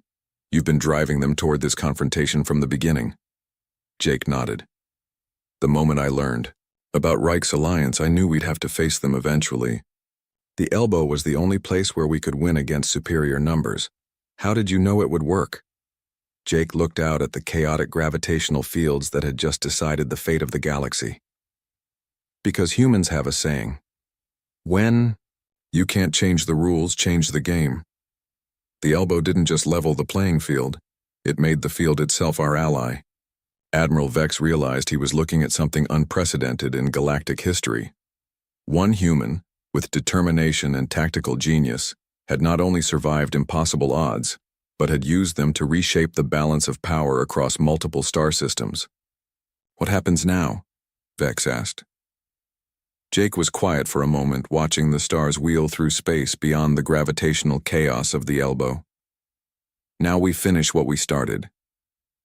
You've been driving them toward this confrontation from the beginning." Jake nodded. "The moment I learned about Reich's alliance, I knew we'd have to face them eventually. The elbow was the only place where we could win against superior numbers. How did you know it would work?" Jake looked out at the chaotic gravitational fields that had just decided the fate of the galaxy. "Because humans have a saying. When you can't change the rules, change the game. The elbow didn't just level the playing field, it made the field itself our ally." Admiral Vex realized he was looking at something unprecedented in galactic history. One human, with determination and tactical genius, had not only survived impossible odds, but had used them to reshape the balance of power across multiple star systems. "What happens now?" Vex asked. Jake was quiet for a moment, watching the stars wheel through space beyond the gravitational chaos of the elbow. "Now we finish what we started.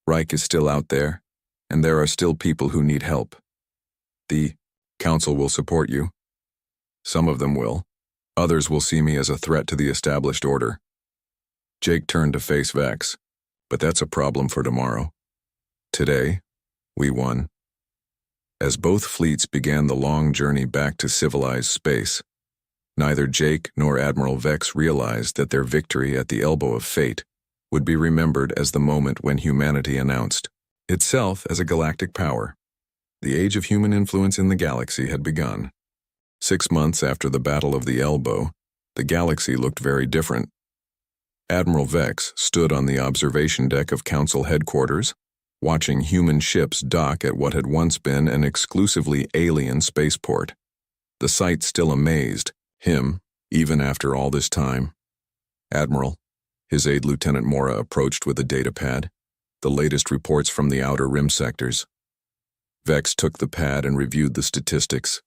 Reich is still out there, and there are still people who need help. The Council will support you. Some of them will. Others will see me as a threat to the established order." Jake turned to face Vex. "But that's a problem for tomorrow. Today, we won." As both fleets began the long journey back to civilized space, neither Jake nor Admiral Vex realized that their victory at the elbow of fate would be remembered as the moment when humanity announced itself as a galactic power. The age of human influence in the galaxy had begun. 6 months after the Battle of the Elbow, the galaxy looked very different. Admiral Vex stood on the observation deck of Council headquarters, watching human ships dock at what had once been an exclusively alien spaceport. The sight still amazed him, even after all this time. "Admiral," his aide Lieutenant Mora approached with a datapad, "the latest reports from the outer rim sectors." Vex took the pad and reviewed the statistics.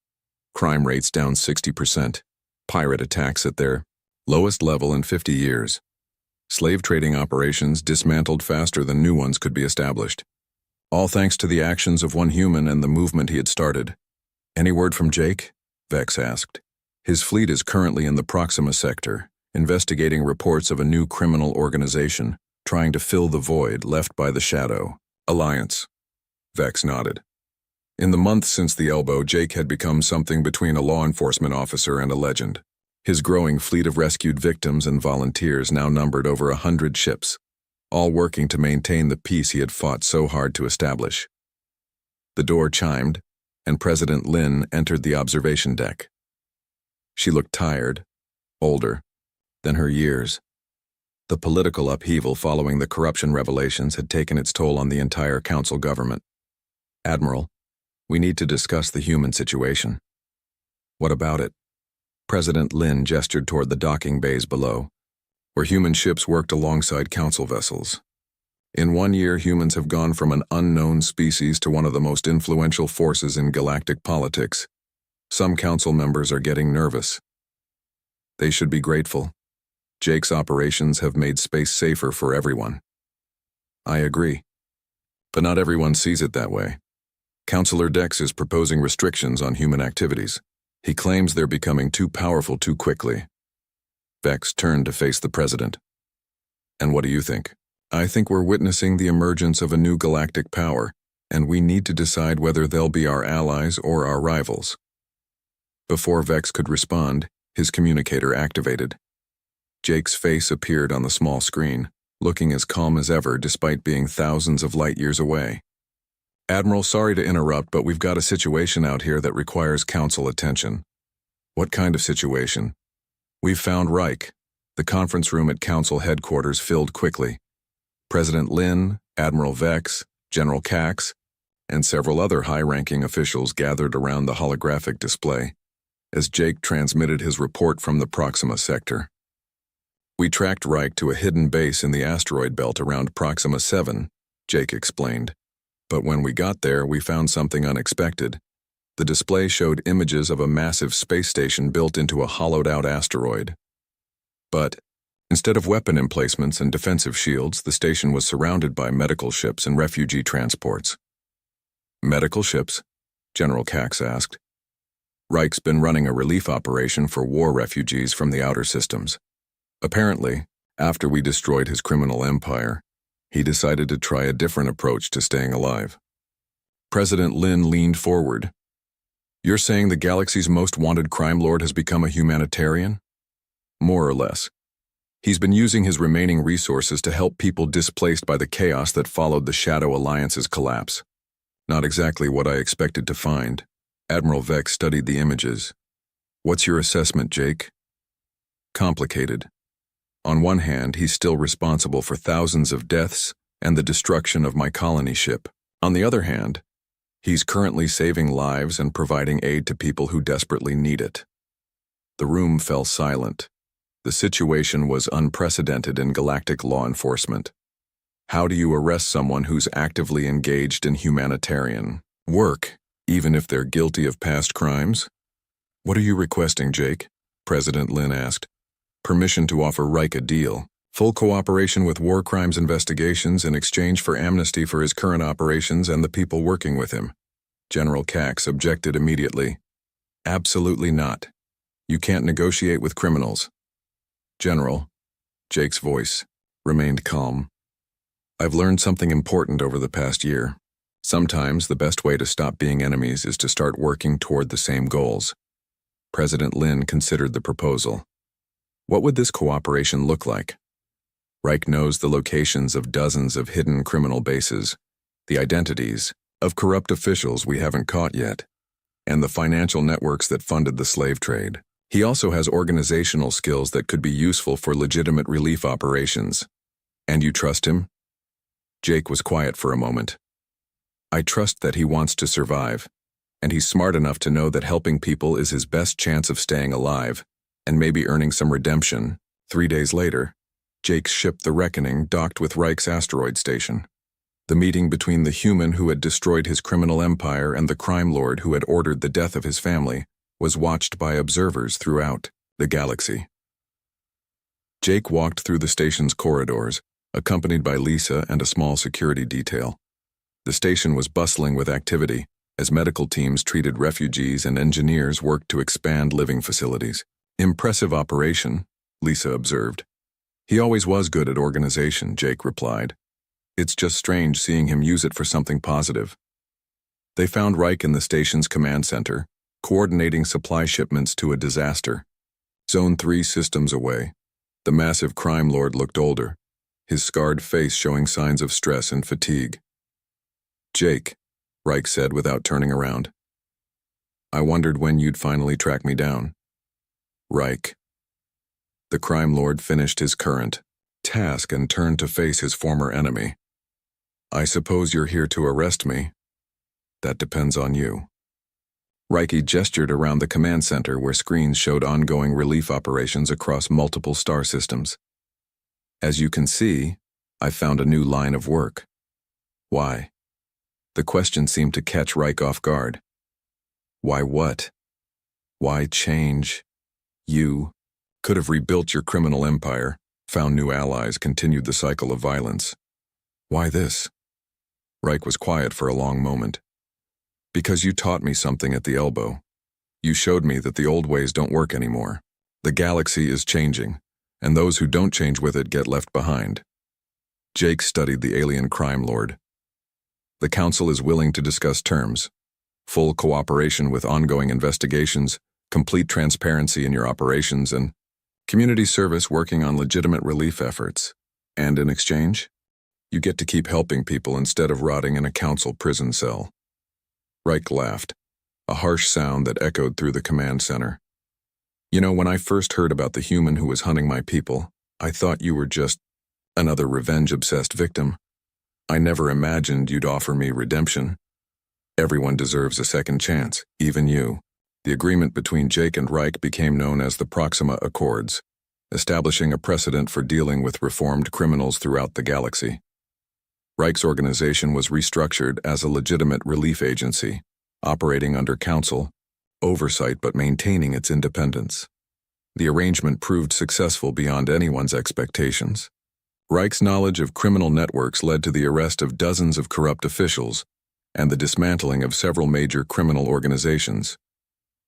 Crime rates down 60%. Pirate attacks at their lowest level in 50 years. Slave trading operations dismantled faster than new ones could be established. All thanks to the actions of one human and the movement he had started. "Any word from Jake?" Vex asked. "His fleet is currently in the Proxima sector, investigating reports of a new criminal organization, trying to fill the void left by the Shadow Alliance." Vex nodded. In the months since the elbow, Jake had become something between a law enforcement officer and a legend. His growing fleet of rescued victims and volunteers now numbered over 100 ships, all working to maintain the peace he had fought so hard to establish. The door chimed, and President Lin entered the observation deck. She looked tired, older than her years. The political upheaval following the corruption revelations had taken its toll on the entire council government. "Admiral, we need to discuss the human situation." "What about it?" President Lin gestured toward the docking bays below, where human ships worked alongside council vessels. In 1 year, humans have gone from an unknown species to one of the most influential forces in galactic politics. Some council members are getting nervous. They should be grateful. Jake's operations have made space safer for everyone. I agree. But not everyone sees it that way. Councillor Dex is proposing restrictions on human activities. He claims they're becoming too powerful too quickly. Vex turned to face the president. And what do you think? I think we're witnessing the emergence of a new galactic power, and we need to decide whether they'll be our allies or our rivals. Before Vex could respond, his communicator activated. Jake's face appeared on the small screen, looking as calm as ever despite being thousands of light years away. Admiral, sorry to interrupt, but we've got a situation out here that requires council attention. What kind of situation? We've found Reich. The conference room at council headquarters filled quickly. President Lin, Admiral Vex, General Cax, and several other high-ranking officials gathered around the holographic display as Jake transmitted his report from the Proxima sector. We tracked Reich to a hidden base in the asteroid belt around Proxima 7, Jake explained. But when we got there, we found something unexpected. The display showed images of a massive space station built into a hollowed-out asteroid. But instead of weapon emplacements and defensive shields, the station was surrounded by medical ships and refugee transports. Medical ships? General Cax asked. Reich's been running a relief operation for war refugees from the outer systems. Apparently, after we destroyed his criminal empire, he decided to try a different approach to staying alive. President Lin leaned forward. You're saying the galaxy's most wanted crime lord has become a humanitarian? More or less. He's been using his remaining resources to help people displaced by the chaos that followed the Shadow Alliance's collapse. Not exactly what I expected to find. Admiral Vex studied the images. What's your assessment, Jake? Complicated. On one hand, he's still responsible for thousands of deaths and the destruction of my colony ship. On the other hand, he's currently saving lives and providing aid to people who desperately need it. The room fell silent. The situation was unprecedented in galactic law enforcement. How do you arrest someone who's actively engaged in humanitarian work, even if they're guilty of past crimes? What are you requesting, Jake? President Lin asked. Permission to offer Reich a deal. Full cooperation with war crimes investigations in exchange for amnesty for his current operations and the people working with him. General Cax objected immediately. Absolutely not. You can't negotiate with criminals. General, Jake's voice remained calm. I've learned something important over the past year. Sometimes the best way to stop being enemies is to start working toward the same goals. President Lin considered the proposal. What would this cooperation look like? Reich knows the locations of dozens of hidden criminal bases, the identities of corrupt officials we haven't caught yet, and the financial networks that funded the slave trade. He also has organizational skills that could be useful for legitimate relief operations. And you trust him? Jake was quiet for a moment. I trust that he wants to survive, and he's smart enough to know that helping people is his best chance of staying alive, and maybe earning some redemption. 3 days later, Jake's ship, the Reckoning, docked with Reich's asteroid station. The meeting between the human who had destroyed his criminal empire and the crime lord who had ordered the death of his family was watched by observers throughout the galaxy. Jake walked through the station's corridors, accompanied by Lisa and a small security detail. The station was bustling with activity as medical teams treated refugees and engineers worked to expand living facilities. Impressive operation, Lisa observed. He always was good at organization, Jake replied. It's just strange seeing him use it for something positive. They found Reich in the station's command center, coordinating supply shipments to a disaster. Zone 3 systems away. The massive crime lord looked older, his scarred face showing signs of stress and fatigue. Jake, Reich said without turning around. I wondered when you'd finally track me down. Reich. The crime lord finished his current task and turned to face his former enemy. I suppose you're here to arrest me. That depends on you. Reich gestured around the command center where screens showed ongoing relief operations across multiple star systems. As you can see, I found a new line of work. Why? The question seemed to catch Reich off guard. Why what? Why change? You could have rebuilt your criminal empire, found new allies, continued the cycle of violence. Why this? Reich was quiet for a long moment. Because you taught me something at the elbow. You showed me that the old ways don't work anymore. The galaxy is changing, and those who don't change with it get left behind. Jake studied the alien crime lord. The Council is willing to discuss terms. Full cooperation with ongoing investigations, complete transparency in your operations, and community service working on legitimate relief efforts. And in exchange, you get to keep helping people instead of rotting in a Council prison cell. Reich laughed, a harsh sound that echoed through the command center. You know, when I first heard about the human who was hunting my people, I thought you were just another revenge-obsessed victim. I never imagined you'd offer me redemption. Everyone deserves a second chance, even you. The agreement between Jake and Reich became known as the Proxima Accords, establishing a precedent for dealing with reformed criminals throughout the galaxy. Reich's organization was restructured as a legitimate relief agency, operating under Council oversight but maintaining its independence. The arrangement proved successful beyond anyone's expectations. Reich's knowledge of criminal networks led to the arrest of dozens of corrupt officials and the dismantling of several major criminal organizations.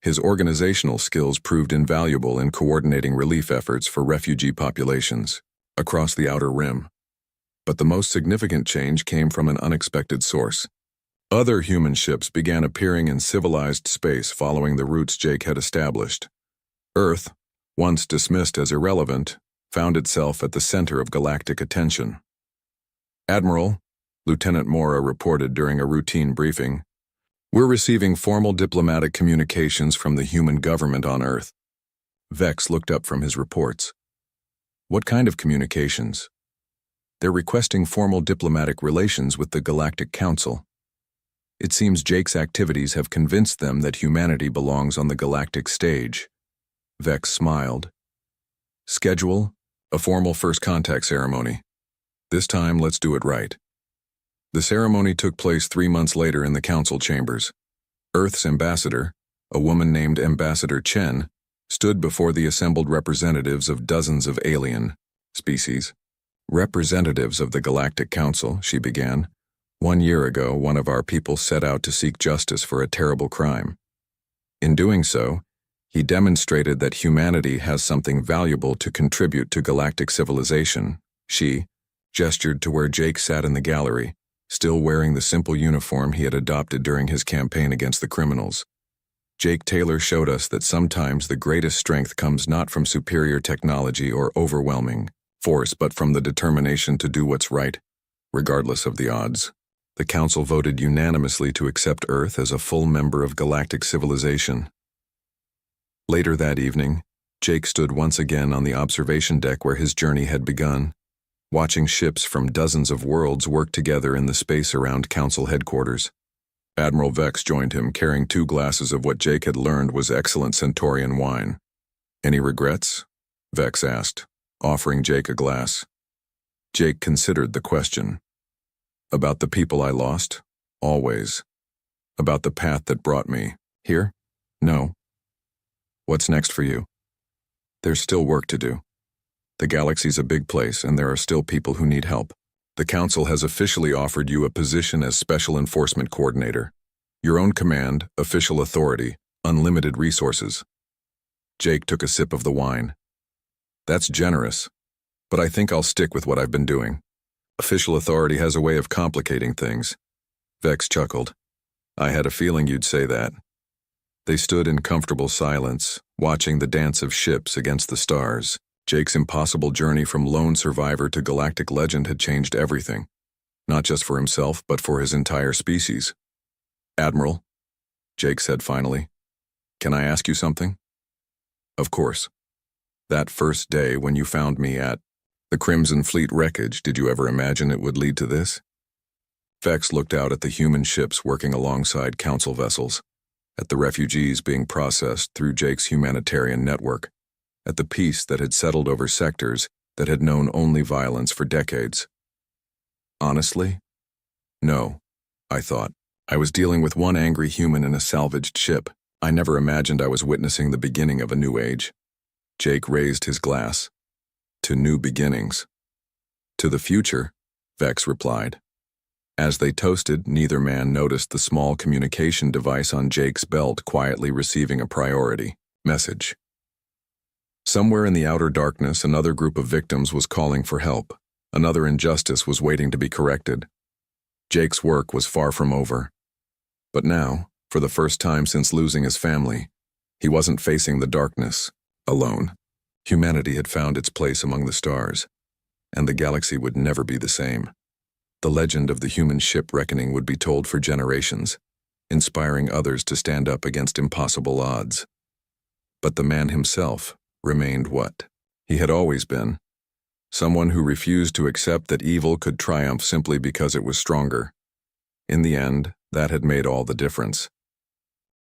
His organizational skills proved invaluable in coordinating relief efforts for refugee populations across the Outer Rim. But the most significant change came from an unexpected source. Other human ships began appearing in civilized space following the routes Jake had established. Earth, once dismissed as irrelevant, found itself at the center of galactic attention. Admiral, Lieutenant Mora reported during a routine briefing, "We're receiving formal diplomatic communications from the human government on Earth." Vex looked up from his reports. "What kind of communications?" "They're requesting formal diplomatic relations with the Galactic Council. It seems Jake's activities have convinced them that humanity belongs on the galactic stage." Vex smiled. "Schedule a formal first contact ceremony. This time, let's do it right." The ceremony took place 3 months later in the Council chambers. Earth's ambassador, a woman named Ambassador Chen, stood before the assembled representatives of dozens of alien species. "Representatives of the Galactic Council," she began. "1 year ago, one of our people set out to seek justice for a terrible crime. In doing so, he demonstrated that humanity has something valuable to contribute to galactic civilization." She gestured to where Jake sat in the gallery, still wearing the simple uniform he had adopted during his campaign against the criminals. "Jake Taylor showed us that sometimes the greatest strength comes not from superior technology or overwhelming force, but from the determination to do what's right, regardless of the odds." The Council voted unanimously to accept Earth as a full member of galactic civilization. Later that evening, Jake stood once again on the observation deck where his journey had begun, watching ships from dozens of worlds work together in the space around Council headquarters. Admiral Vex joined him, carrying 2 glasses of what Jake had learned was excellent Centaurian wine. "Any regrets?" Vex asked, offering Jake a glass. Jake considered the question. "About the people I lost? Always. About the path that brought me here? No. What's next for you?" "There's still work to do. The galaxy's a big place, and there are still people who need help. The Council has officially offered you a position as Special Enforcement Coordinator. Your own command, official authority, unlimited resources." Jake took a sip of the wine. "That's generous, but I think I'll stick with what I've been doing. Official authority has a way of complicating things." Vex chuckled. "I had a feeling you'd say that." They stood in comfortable silence, watching the dance of ships against the stars. Jake's impossible journey from lone survivor to galactic legend had changed everything, not just for himself, but for his entire species. "Admiral," Jake said finally, "can I ask you something?" "Of course. That first day when you found me at the Crimson Fleet wreckage, did you ever imagine it would lead to this?" Vex looked out at the human ships working alongside Council vessels, at the refugees being processed through Jake's humanitarian network, at the peace that had settled over sectors that had known only violence for decades. Honestly? No, I thought. I was dealing with one angry human in a salvaged ship. I never imagined I was witnessing the beginning of a new age. Jake raised his glass. To new beginnings. To the future, Vex replied. As they toasted, neither man noticed the small communication device on Jake's belt quietly receiving a priority message. Somewhere in the outer darkness, another group of victims was calling for help. Another injustice was waiting to be corrected. Jake's work was far from over. But now, for the first time since losing his family, he wasn't facing the darkness alone. Humanity had found its place among the stars, and the galaxy would never be the same. The legend of the human ship reckoning would be told for generations, inspiring others to stand up against impossible odds. But the man himself remained what he had always been, someone who refused to accept that evil could triumph simply because it was stronger. In the end, that had made all the difference.